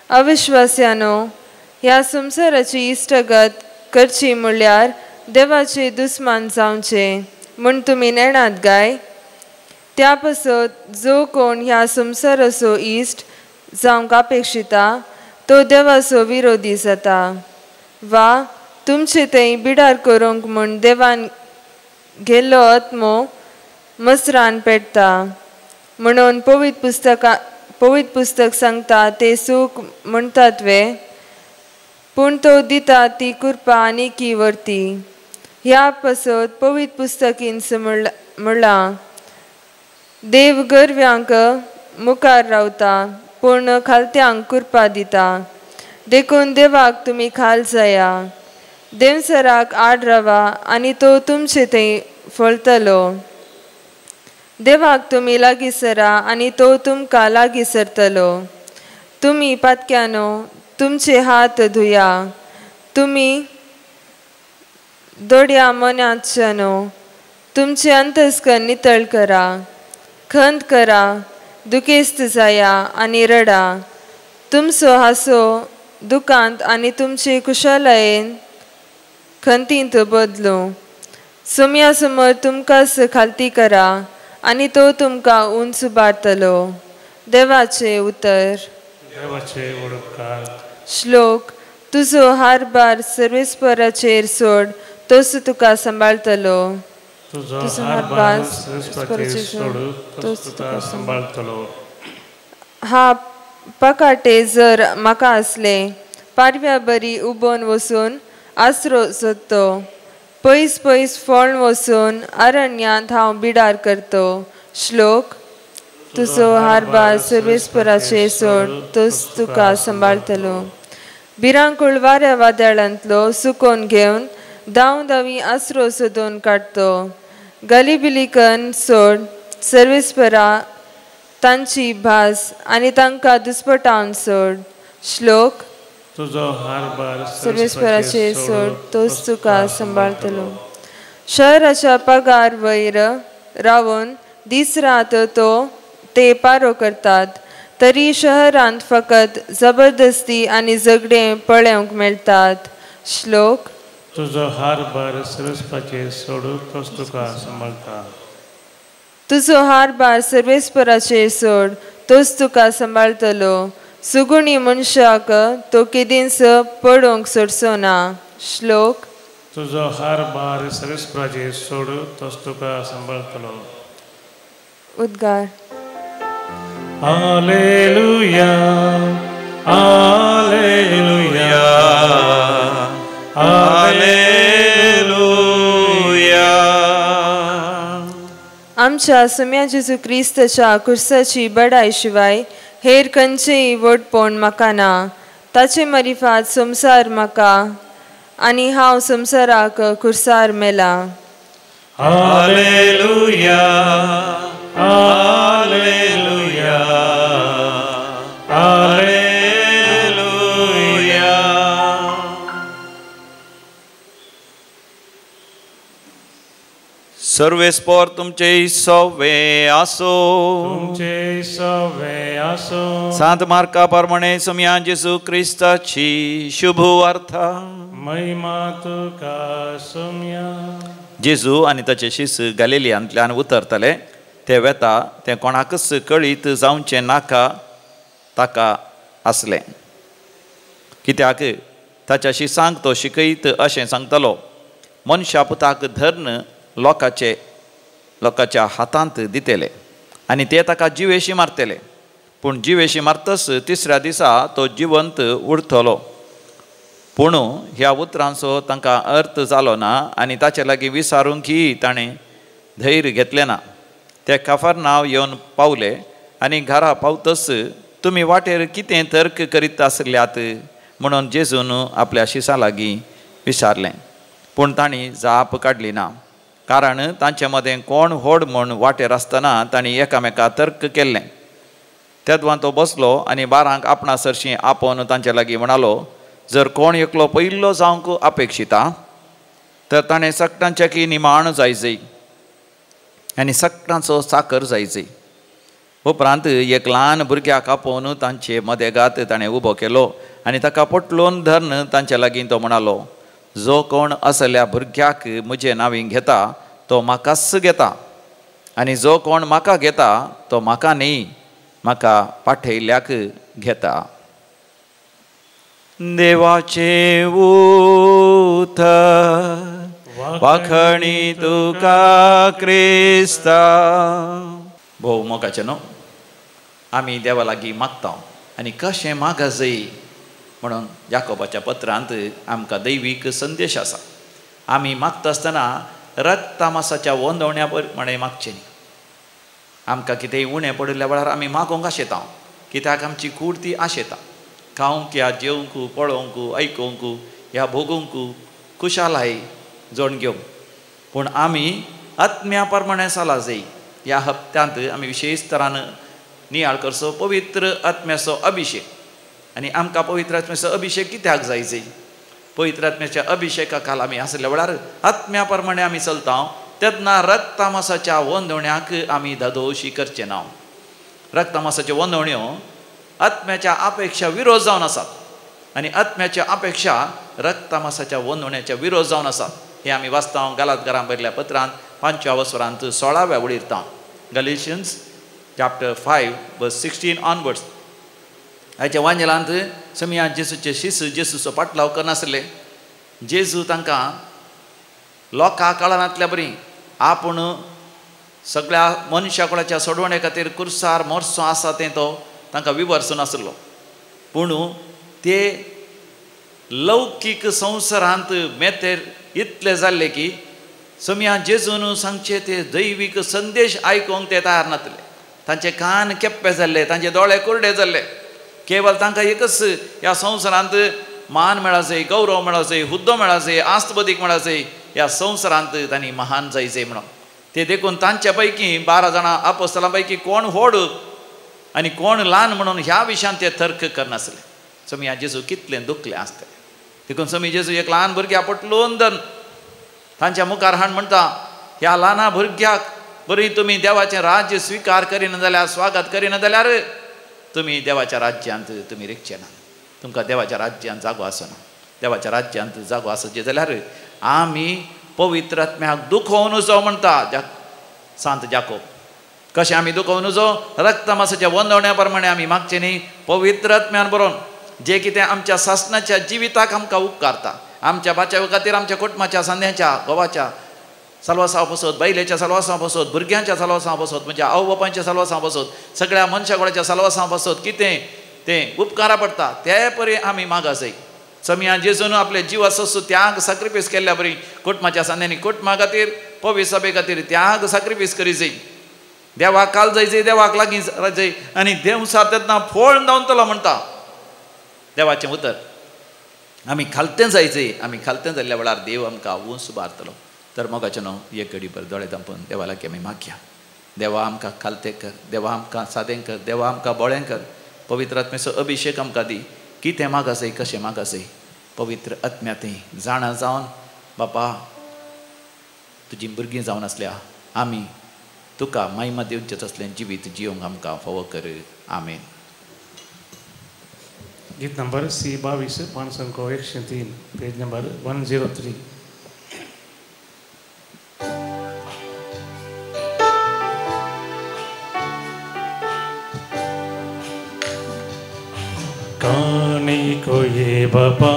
Speaker 4: अविश्वास्यानो, ह्या संवसाराची इश्टगत करची म्हणल्यार देवाचे दुस्मान जावचे म्हूण तुमी नेणात गाय. त्या पासत जो कोण ह्या संवसाराचो इश्ट जावंक अपेक्षिता तो देवाचो विरोधी जाता. वा तुमचे थंय बिडार करूंक म्हूण देवान गेल्लो आत्मो मसरान पेटता. म्हणून पवित्र पुस्तक सांगता ते सूख म्हणटात वे, पूण तो दिता ती कृपा आनीकी वर्ती. ह्या पासत पवित्र पुस्तकींच म्हणलां, देव गर्व्यांक मुखार रावता पूण खालत्यांक कृपा दिता. देखून देवाक तुमी खाल जाया. देवसराक आड रावा आनी तो तुमचे थंय फळतलो. देवाक तुमी लागीं सरा आनी तो तुमकां लागीं सरतलो. तुमी पातक्यानो तुमचे हात धुया. तुमी दोड्या मनाच्यानो तुमचे अंतस्कन नितळ करा. खंत करा, दुखेस्त जाया आनी रडा. तुमचो हांसो दुखांत आनी तुमचे कुशलयेन खंतींत बदलू. सुम्या समोर तुमकांच खालती करा आनी तो तुमकां उंच उबारतलो. देवाचे उतर.
Speaker 3: देवाचे वडकार.
Speaker 4: श्लोक. तुजो हारबार सर्वेस्पराचेर सोड, तोच तुका सांबाळतलो.
Speaker 3: तुजो हारबार सर्वेस्पराचेर सोड, तोच तुका सांबाळतलो.
Speaker 4: हा पकाटे जर म्हाका असले, पारव्या बरी उबोन वचून आसरो सोदतो. पयस पयस फोळण वचून अरण्यांत हांव बिडार करतो. श्लोक. तुजो हारबार सर्वेस्पराचेर सोड, तोच तुका सांबाळतलो. भिरांकूळ वाऱ्या वादळांतलो सुकोवन घेवन दाव दावी आसरो सोदून काडतो. गलिबिलीकन सोड सर्वेस्परा तांची भास आनी तांकां दुस्पटावन सोड. श्लोक.
Speaker 3: तुजो हारबार
Speaker 4: सर्वेस्पराचेर सोड, तोच तुका सांबाळतलो. शहराच्या पगार वयर रावून दीस रात ते पारो करतात, तरी शहरांत फकत जबरदस्ती आनी झगडे पळोवंक मेळटात. श्लोक.
Speaker 3: तुजो हारबार सर्वेस्पराचेर सोड, तोच तुका सांबाळता.
Speaker 4: तुजो हारबार सर्वेस्पराचेर सोड, तोच तुका सांबाळतलो. सुगुणी मनशाक तो केदींच पडोवंक सोडचो ना. श्लोक.
Speaker 3: तुजो हारबार सर्वेस्पराचेर सोड, तोच तुका सांबाळतलो.
Speaker 4: उद्गार.
Speaker 3: Hallelujah, hallelujah, hallelujah.
Speaker 4: आमच्या सम्या जेजू क्रिस्ताच्या कुर्साची बडाय शिवाय हेर खंयचेय वटपण म्हाका ना. ताचे मरिफात संवसार म्हाका आनी हांव संवसाराक कुर्सार मेला.
Speaker 2: Hallelujah hallelujah hallelujah.
Speaker 1: सर्वेस्पर तुमचे सवे आसो.
Speaker 3: तुमचे सवे आसो.
Speaker 1: सांत मार्का प्रमाणे सम्या जेजू क्रिस्ताची शुभ वार्ता.
Speaker 3: महिमा तुका सम्या.
Speaker 1: जेजू आनी ताचे शिस गलिलियांतल्यान उतरतले. ते वेता ते कोणाकच कळीत जावचें नाका ताका आसलें. कित्याक ताच्या शिसांक तो शिकयत अशें सांगतलो, मनशा पुताक धर्न लोकाच्या हातांत दितेले आनी ते ताका जिवेशी मारतले. पूण जिवेशी मारतस तिसऱ्या दिसा तो जिवंत उरतलो. पूण ह्या उतरांचो तांकां अर्थ जालो ना आनी ताचे लागीं विचारूंकय ताणें धैर्य घेतलें ना. ते कफरनाव येवन पावले आनी घरा पावतस तुमी वाटेर कितें तर्क करीत आसल्यात म्हणून जेजून आपल्या शिसा लागीं विचारलें. पूण तांणी जाप काडली ना, कारण तांचे मदें कोण व्हड म्हूण वाटेर आसतना तांणी एकामेका तर्क केल्लें. तेदवां तो बसलो आनी बारांक आपणा सरशीं आपोवन तांचे लागीं म्हणालो, जर कोण एकलो पयलो जावंक अपेक्षिता तर ताणें सक्तांच्याकी निमाण जायजय आनी सक्तांचो साकर जायजय. उपरांत एक ल्हान भुरग्याक आपोवन तांचे मदेगात ताणें उबो केलो आनी ताका पटलोवन धरून तांचे लागीं तो म्हणालो, जो कोण असल्या भुरग्याक म्हजे नांवीं घेता तो म्हाकाच घेता आनी जो कोण म्हाका घेता तो म्हाका न्ही, म्हाका पाठयल्ल्याक घेता. देवाचे उतर वाखणी तुका क्रिस्ता. भोव मोगाचें न्हू. आमी देवा लागीं मागता आनी कशें मागा जाय म्हणून याकोबाच्या पत्रांत आमकां दैवीक संदेश आसा. आमी मागता आसतना रक्त तामासाच्या वंदवण्या प्रमाणे मागचें न्ही. आमकां कितेंय उणें पडिल्ल्या वेळार आमी मागोंक आशेता, कित्याक आमची कूड ती आशेता. खावंक या जेवंक पळोवंक आयकूंक ह्या भोगूंक खुशालाय जोड घेवंक. पूण आमी आत्म्या प्रमाणे चला जाय. ह्या हप्त्यांत आमी विशेश तरान नियाळ करचो पवित्र आत्म्याचो अभिशेक. आनी आमकां पवित्र आत्म्याचो अभिशेक कित्याक जायचो? पवित्र आत्म्याच्या अभिशेका खाल आमी आसल्या वेळार आत्म्या प्रमाणे आमी चलता तेन्ना रक्त तामासाच्या वंदवण्याक आमी धादोशी करचे ना. रक्त तामासाच्यो वंदवण्यो आत्म्याच्या अपेक्षा विरोध जावन आसात आनी आत्म्याच्या अपेक्षा रक्त तामासाच्या वंदवण्याच्या विरोध जावन आसात. हे आमी वाचता गलातकारांक बरयल्ल्या पत्रांत 5व्या वसरांत 16व्या वळीरता. गॅलिशियन्स चॅप्टर 5 वर्स 16 ऑनवर्ड्स. हाच्या वांजेलांत सम्या जेजूचे शिस जेजूचो पाटलाव करनासले. जेजू तांकां लोकां कळनातल्या बरी आपूण सगळ्या मनशा कुळाच्या सोडवणे खातीर कुर्सार मोर्चो आसा तें तो तांकां विवरचो नासलो. पूण ते लौकीक संवसारांत मेतेर इतले जाल्ले की सम्या जेजून सांगचे ते दैवीक संदेश आयकूंक ते तयार नासले. तांचे कान केप्पे जाल्ले, तांचे दोळे कोरडे जाल्ले. केवळ तांकां एकच ह्या संवसारांत मान मेळा जाय, गौरव मेळा जाय, हुद्दो मेळा जाय, आस्त बदीक मेळा जाय. ह्या संवसारांत तांणी महान जायचे म्हणून ते देखून तांच्या पैकी 12 जाणां आपोस्तलां पैकी कोण व्हड आनी कोण ल्हान म्हणून ह्या विशयान ते तर्क करनासले. सम्या जेजू कितलें दुखलें आसतलें. देखून सम्या जेजू एक ल्हान भुरग्या पटलोवन धरून तांच्या मुखार हाड म्हणटा, ह्या ल्हाना भुरग्याक बरी तुमी देवाचें राज्य स्विकार करिना जाल्यार, स्वागत करिना जाल्यार तुमी देवाच्या राज्यांत तुमी रिगचे ना. तुमकां देवाच्या राज्यांत जागो आसना. देवाच्या राज्यांत जागो आसचे जाल्यार आमी पवित्र आत्म्याक दुखोवन वचो म्हणटा सांत जाकोब. कशें आमी दुखोवन वचो? रक्त तामासाच्या वंदवण्या प्रमाणे आमी मागचें न्ही, पवित्र आत्म्यान बरोवन जें कितें आमच्या सासणाच्या जिविताक आमकां उपकारता, आमच्या बाच्या खातीर, आमच्या कुटुंबाच्या सांद्याच्या घोवाच्या सालवासां पासत, बायलेच्या सालवासां पासत, भुरग्यांच्या सालवासां पासत, म्हणजे आवय बापायच्या सालवासां पासत, सगळ्या मनशा कुळाच्या सालवासां पासत कितें तें उपकारा पडटा ते परी आमी मागा जाय. सम्या जेजून आपले जिवाचो त्याग सॅक्रिफायस केल्ल्या बरी कुटुंबाच्या सांद्यांनी कुटुंबा खातीर, पवित्र सभे खातीर त्याग सॅक्रिफायस करी जाय. देवाक काल जायचंय, देवाक लागीं रावचंय आनी देव सारतेतना फोळून धांवतलो म्हणटा. देवाचें उतर, आमी खालतें जायचंय, आमी खालतें जाल्ल्या वेळार देव आमकां उंच उबारतलो. तर मोगाचें न्हू, एक घडी भर दोळे धांपून देवा लागीं आमी मागया. देवा आमकां खालतें कर, देवा आमकां सादें कर, देवा आमकां बोळें कर. पवित्र आत्म्याचो अभिशेक आमकां दी. कितें मागासय, कशें मागासय, पवित्र आत्म्यातय जाणा जावन बापा तुजीं भुरगीं जावन आसल्या आमी तुका महिमा दिवचें तसलें जिवीत जियोंक आमकां फावो कर. आमेन.
Speaker 3: गीत नंबर C22 503 पेज नंबर 103. कानिको ये बापा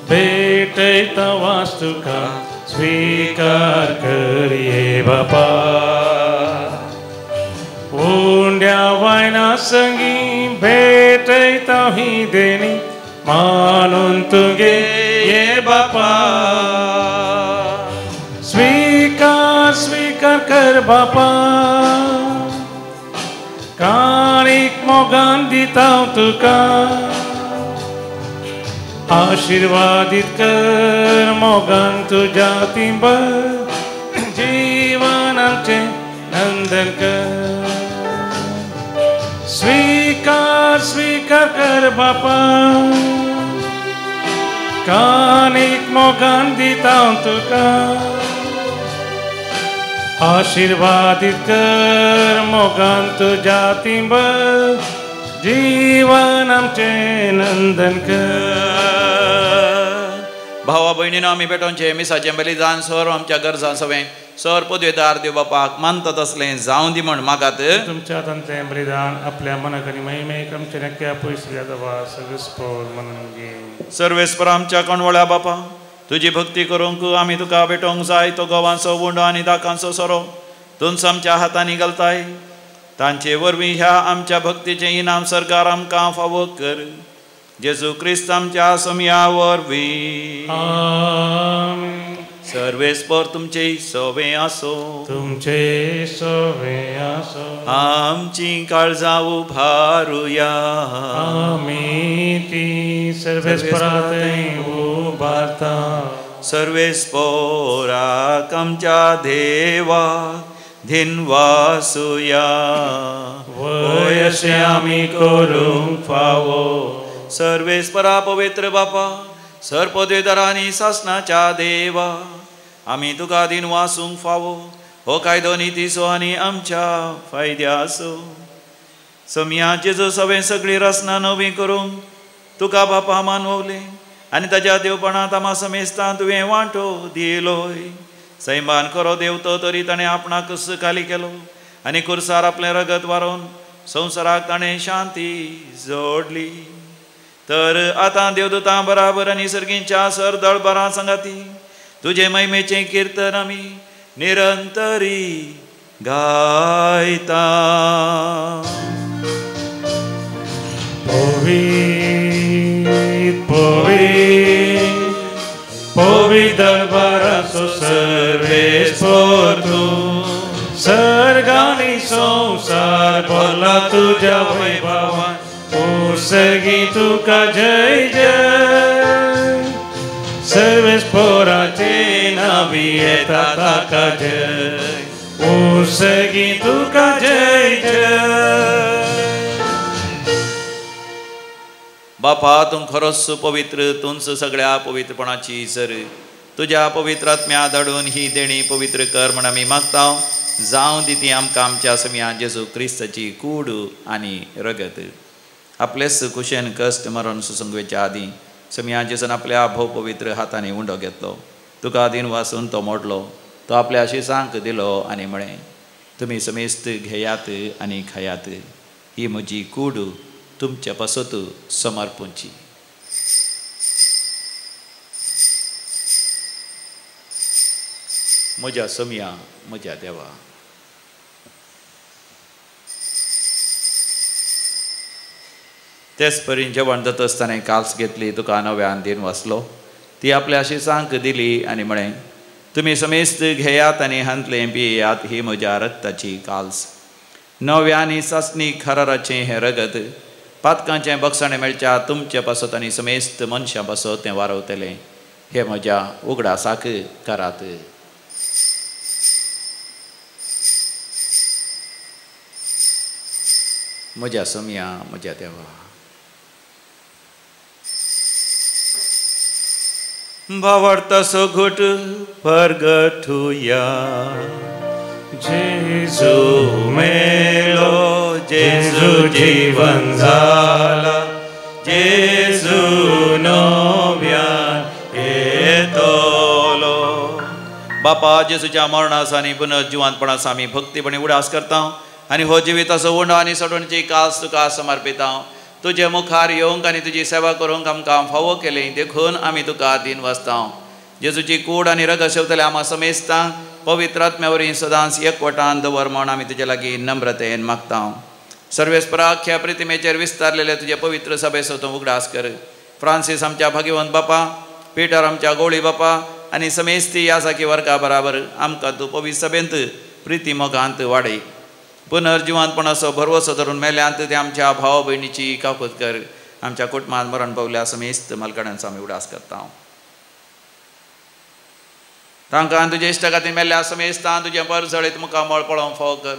Speaker 3: भेटैता वास्तुका स्वीकार कर ये बापा. उंड्या वायना संगी भेटैता ही देणी मानून तुगे ये बापा. स्वीकार स्वीकार कर बापा, काणीक मोगान दिता तुका. आशीर्वादित कर मोगान तुझ्या तिंबर, जीवन आमचें नंदन कर. स्वीकार स्वीकार कर बापा, कानीक मोगान दिता तुका. आशीर्वादित कर मोगान तुझ्या तिंबर, जीवन आमचें नंदन कर.
Speaker 1: भावा भयणीनो, आमी बेटोंचे मिसाचें बलिदान सर आमच्या गरजां सवें सर पदवेदार देव बापाक मानता तसलें जावं दी म्हण मागात.
Speaker 3: तुमच्या हातांतलें बलिदान आपल्या मनाक आनी महिमेक आमच्या नक्क्या पयसल्या देवा सगळेस्पोर म्हणून घे.
Speaker 1: सर्वेस्पर आमच्या कणवळ्या बापा, तुजी भक्ती करूंक आमी तुका भेटोंक जाय. तो गोवांचो उंडो आनी दाकांचो सोरो तुमचो आमच्या हातांनी घालताय. तांचे वरवीं ह्या आमच्या भक्तीचें इनाम सरकार आमकां फावो कर. जेजू क्रिस्त आमच्या समया वरवीं.
Speaker 3: आमीन.
Speaker 1: सर्वेस्पर तुमचे सवें आसो,
Speaker 3: तुमचे सवें आसो.
Speaker 1: आमची काळजां उभारुया.
Speaker 3: आमी ती सर्वेस्परांतय उबारता.
Speaker 1: सर्वेस्पराक आमच्या देवाक धिनवासुया.
Speaker 3: वय अशें आमी करूंक फावो.
Speaker 1: सर्वेस्परा पवित्र बापा, सर पदवेदारांनी सासणाच्या देवा, आमी तुका दिन वासूंक फावो. हो कायदो नितीचो आनी आमच्या फायद्याचो. समया जेजू सवें सगळीं रचना नवी करूंक तुका बापा मानवले आनी ताच्या देवपणांत आमा समेस्तां तुवें वांटो दिलोय. सैमान करो देवतो तरी ताणें आपणाक खाली केलो आनी कुर्सार आपलें रगत वारोवन संवसाराक ताणें शांती जोडली. तर आतां देवदूतां बराबर आनी सर्गींच्या सर दळबरां सांगाती तुजे महिमेचें किर्तन आमी निरंतरी गायता.
Speaker 3: पवित्र पवित्र पवित्र दळबराचो सर्वेस्पर तूं. सर्गांनी संवसार भरला तुज्या वैभवान. सर्गी तुका जय जय. सर्वेस्पराचे नावी येता ताका जय. सर्गी तुका जय जय.
Speaker 1: बापा तूं खरोच पवित्र, तूंच सगळ्या पवित्रपणाची सर. तुज्या पवित्र आत्म्या धाडून ही देणी पवित्र कर म्हण आमी मागता. जावं दी ती आमकां आमच्या समया जेजू क्रिस्ताची कूड आनी रगत. आपलेच कुशेन कश्ट मरण सुसंगवेच्या आदीं समया जेजून आपल्या भोव पवित्र हातांनी उंडो घेतलो. तुका दिन वासून तो मोडलो. तो आपल्या शिसांक दिलो आनी म्हळें, तुमी समेस्त घेयात आनी खायात. ही म्हजी कूड तुमच्या पासत समर्पूंची. म्हज्या समया म्हज्या देवा. तेच परीन जेवण जाता आसतना काल्स घेतली, तुका नव्यान दिन वाचलो. ती आपल्या शिसांक दिली आनी म्हळें, तुमी समेस्त घेयात आनी हांतलें पियेयात. ही म्हज्या रक्ताची काल्स. नव्यानी सासणी खराराचें हें रगत पातकांचें बक्षणें मेळच्या तुमचे पासत आनी समेस्त मनशां पासत तें वारवतलें हे म्हज्या उगडासाक करात. म्हज्या समया म्हज्या देवा. भावार्थाचो घोट परगटुया.
Speaker 3: जेजू
Speaker 1: मेलो जेजू जीवन जाला. जेजू नव्यान येतलो. बापा जेजूच्या मरणास आनी पुनर्जिवांतपणास आमी भक्तीपणी उडास करता आनी हो जिविताचो उंडो आनी सडणची कास तुका समर्पिता. तुजे मुखार येवंक आनी तुजी सेवा करूंक आमकां फावो केलें देखून आमी तुका दिन वाचता. जेजूची कूड आनी रगत शेवतले आम्हा समेस्ता पवित्र आत्म्या वरवीं सदांच एकवटान दवर म्हण आमी तुजे लागीं नम्रतेन मागता. सर्वेस्पराख्या प्रतिमेचेर विस्तारलेले तुजे पवित्र सभेचो तूं उगडास कर. फ्रांसीस आमच्या भाग्यवंत बापा, पिटर आमच्या गवळी बापा आनी समेस्ती यासाकी वर्गा बराबर आमकां तूं पवित्र सभेंत प्रिती मोगांत वाडय. पुनर्जिवांतपणाचो भरवसो धरून मेल्यांत ते आमच्या भाव भयणीची काकूत कर. आमच्या कुटुंबांत मरण पावल्या समेस्त मालकड्यांचो आमी उडास करता. तांकां तुजे इश्टा खातीर मेल्ल्या समेस्तान तुजें बर जळीत मुखार मळ पळोवंक फावो कर.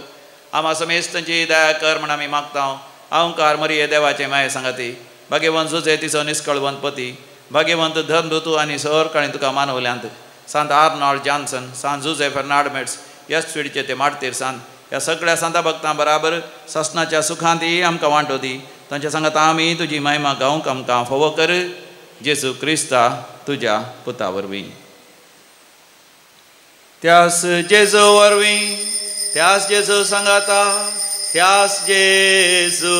Speaker 1: आम्हा समेस्तांची दया कर म्हण आमी मागता. अहंकार मरिये देवाचे माये सांगाती, भाग्यवंत जुजे तिचो निश्कळवंत पती, भाग्यवंत धनदुतू आनी सर काळी तुका मानवल्यांत सांत आर्नॉल्ड जॉन्सन, सांत जुजे फर्नांडमेट्स, यस्फिडचे ते मार्तीर सांत ह्या सगळ्या सांता भक्तां बराबर ससनाच्या सुखांती आमकां वांटो दी. तांच्या सांगात आमी तुजी महिमा गावंक आमकां फावो कर. जेजू क्रिस्ता तुज्या पुता वरवीं. त्यास जेजू वरवीं, त्यास जेजू सांगाता, त्यास जेजू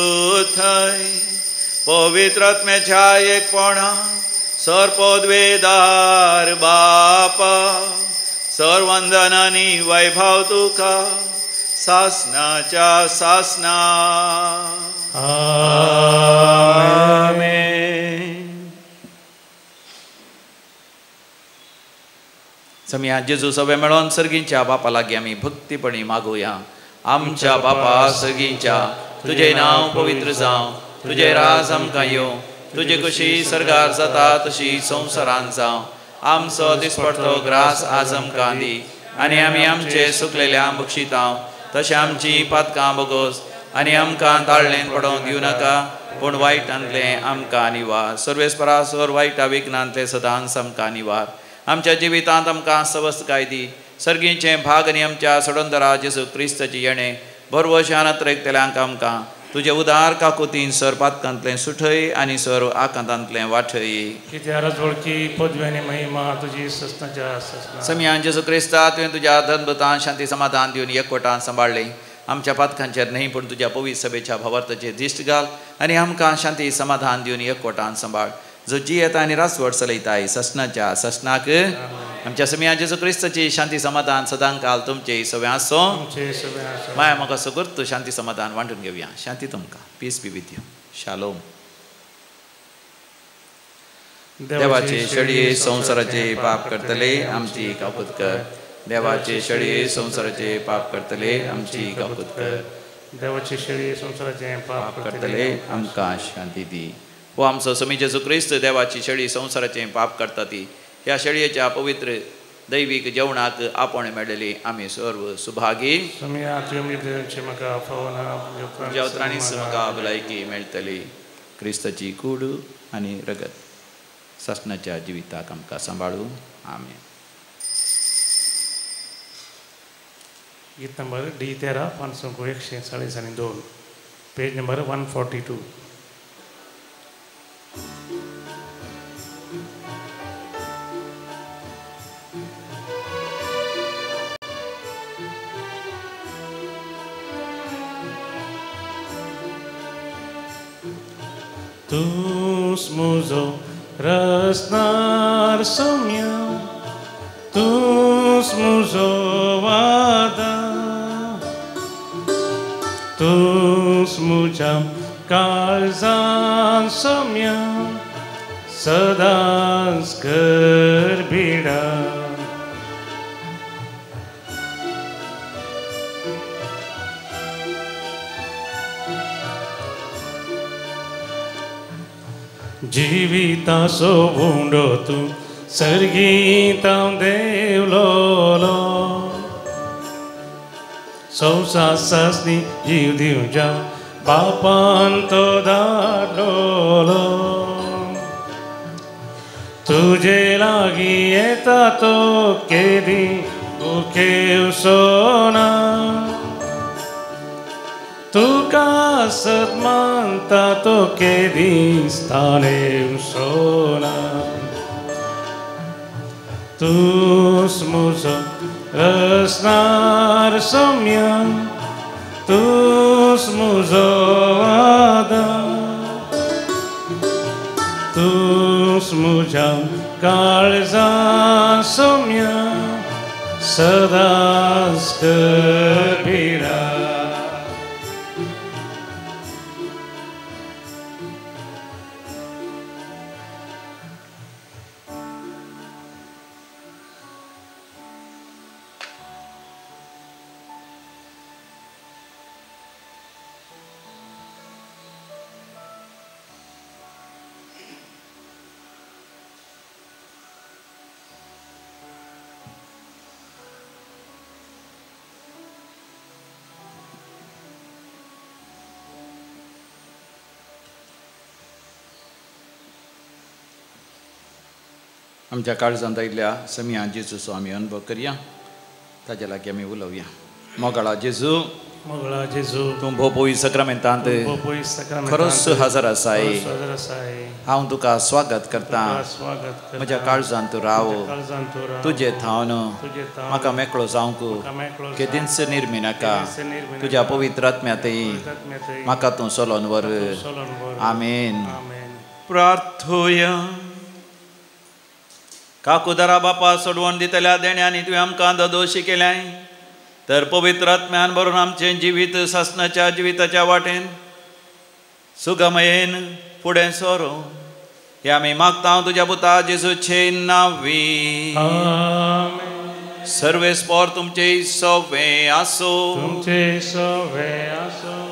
Speaker 1: थंय पवित्र आत्म्याच्या एकपणा सर्पोद्वेदार बापा सर वंदनानी वैभव तुका सासनाच्या सासना. आमेन. समया जेजू सगळे मेळोन सर्गींच्या बापा लागीं आमी भक्तीपणी मागुया. आमच्या बापा सर्गींच्या, तुजें नांव पवित्र जावं, तुजें राज आमकां येवं, तुजी कशी सर्गार जाता तशी संवसारांत जावं. आमचो दिसपडटो ग्रास आज आमकां दी आनी आमी आमचे सुकलेल्यांक बक्षिता तशें आमची पातकां बोगोस आनी आमकां ताळणेन पडोवंक दिवं नाका पूण वायटांतलें आमकां निवार. सर्वेस्परासोर वायटा विघ्नांतले सदांच आमकां निवार. आमच्या जिवितांत आमकां सवस्तकाय दी. सर्गीचें भाग आनी आमच्या सोडोंदरा जेजू क्रिस्ताची येणें भरवशान आंतरयतल्यांक आमकां तुजे उदार काकुतीन सर पातकांतलें सुठय आनी सर आकांतांतलें वाठय.
Speaker 3: कित्यारच वळखी पदव्यानी महिमा तुजी ससनाच्या ससना.
Speaker 1: समयान जेजू क्रिस्ता तुवें तुज्या धनभुतान शांती समाधान दिवन एकवटान सांबाळलें. आमच्या पातकांचेर न्हय पूण तुज्या पवित्र सभेच्या भावार्थाचेर दिश्ट घाल आनी आमकां शांती समाधान दिवन एकवटान सांबाळ. जो जी येता आनी रासवड चलयताय ससनाच्या ससनाक. आमच्या समयान जेजू क्रिस्ताची शांती समाधान सदां काल तुमचे सगळें आसो. माया म्हाका सगळ्यो शांती समाधान वांटून घेवया. शांती तुमकां. Peace be with you. शालोम. देवाचे शेळये संवसाराचे पाप करतले आमची काकूत कर. देवाचे शेळये संवसाराचे पाप करतले आमची काकूत कर.
Speaker 3: देवाचे शेळये संवसाराचे पाप
Speaker 1: करतले आमकां शांती दी. हो आमचो समी जेजू क्रिस्त देवाची शेळी संवसाराचें पाप करता ती. ह्या शेळयेच्या पवित्र दैवीक जेवणाक आपण मेळ्ळेली आमी सर्व सुभागी. जेवत्रांनीच म्हाका भलायकी मेळटली. क्रिस्ताची कूड आनी रगत ससनाच्या जिविताक आमकां सांबाळूं. आमेन.
Speaker 3: गीत number D13 542 page number 142. Tus muzo rasnar somia, tus muzo vada, tus mujam kalzan somia, sadans garbida. जिविताचो उंडो तूं सर्गीतां देवलोलो संसासनी जीव दिवच्या बापान तो धाडलोलो तुझे लागी येता तो केदी उकेव सोना तुका सत्मानता तो केदी स्थाने सोना तूस मुझो रसनार सम्या तूस मुझो वादा तूस मुझा काळजा सम्या सदाच करबिरा
Speaker 1: आमच्या काळजांत आयिल्ल्या समिया जेजूचो आमी अनुभव करया ताजे लागीं आमी उलोवया मोगाळा जेजू
Speaker 3: मोगळा जेजू
Speaker 1: तूं भोव पवित्र सक्रामेंतांत खरोच हजर आसाय हांव तुका स्वागत करता म्हज्या काळजांत तूं राव तुजे थावन म्हाका मेकळो जावंक केदींच निर्मी नाका तुज्या पवित्र आत्म्यातय म्हाका तूं चलोन व्हर आमेन प्रार्थोया काकुदरा बापा सोडवण दितल्या देण्यानी तुवें आमकां दोशी केल्याय तर पवित्र आत्म्यान भरून आमचें जिवीत सासणाच्या जिविताच्या वाटेन सुगमयेन फुडें सरो हे आमी मागता तुज्या पुता जेजूचे नांवी सर्वेस्पोर तुमचे सवे आसो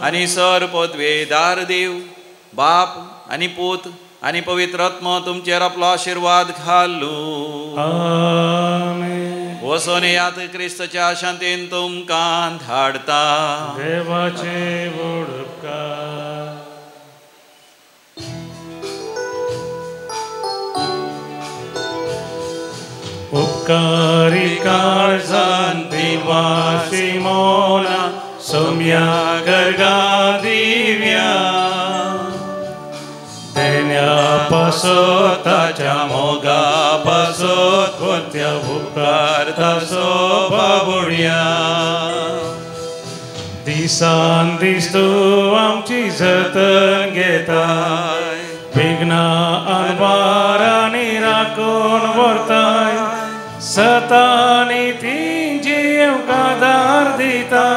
Speaker 1: आनी सर पदवेदार देव बाप आनी पूत आनी पवित्र आत्मा तुमचेर आपलो आशीर्वाद घालू वसोन यात क्रिस्ताच्या शांतीन तुमकां धाडता
Speaker 3: देवाचे उपकार उपकारी काळजान देवाची मोना सौम्या गर्गा दिव्या देण्या पासो ताच्या मोगा पासो कोत्या उपकार तासो बाबुड्या दिसान दीस तूं आमची जतन घेताय विघ्ना आनवारांनी राखून व्हरताय सतानी ती जीव आदार दिता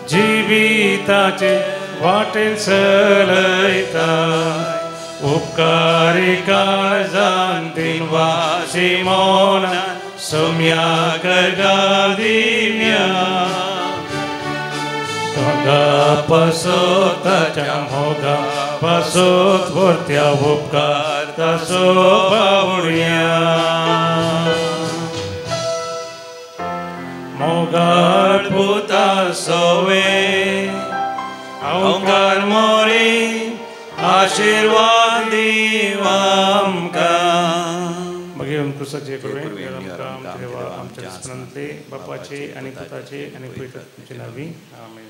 Speaker 3: जिविताचे वाटेन चलयता उपकारी काळजान दिनवासी मोना सौम्या गर्गा दिव्या तोंडा पासो ताच्या मोगा पासोत व्हरत्या उपकार तासो बावड्या मोगाळ पुता सोवे ओंकार मोरी आशीर्वाद दीव आमकां मगे कृष्णाचे करुवे आमच्या देवा आमच्या बापाचे आणि पुताचे आणि पवित्र आत्म्याचे नावी आमेन.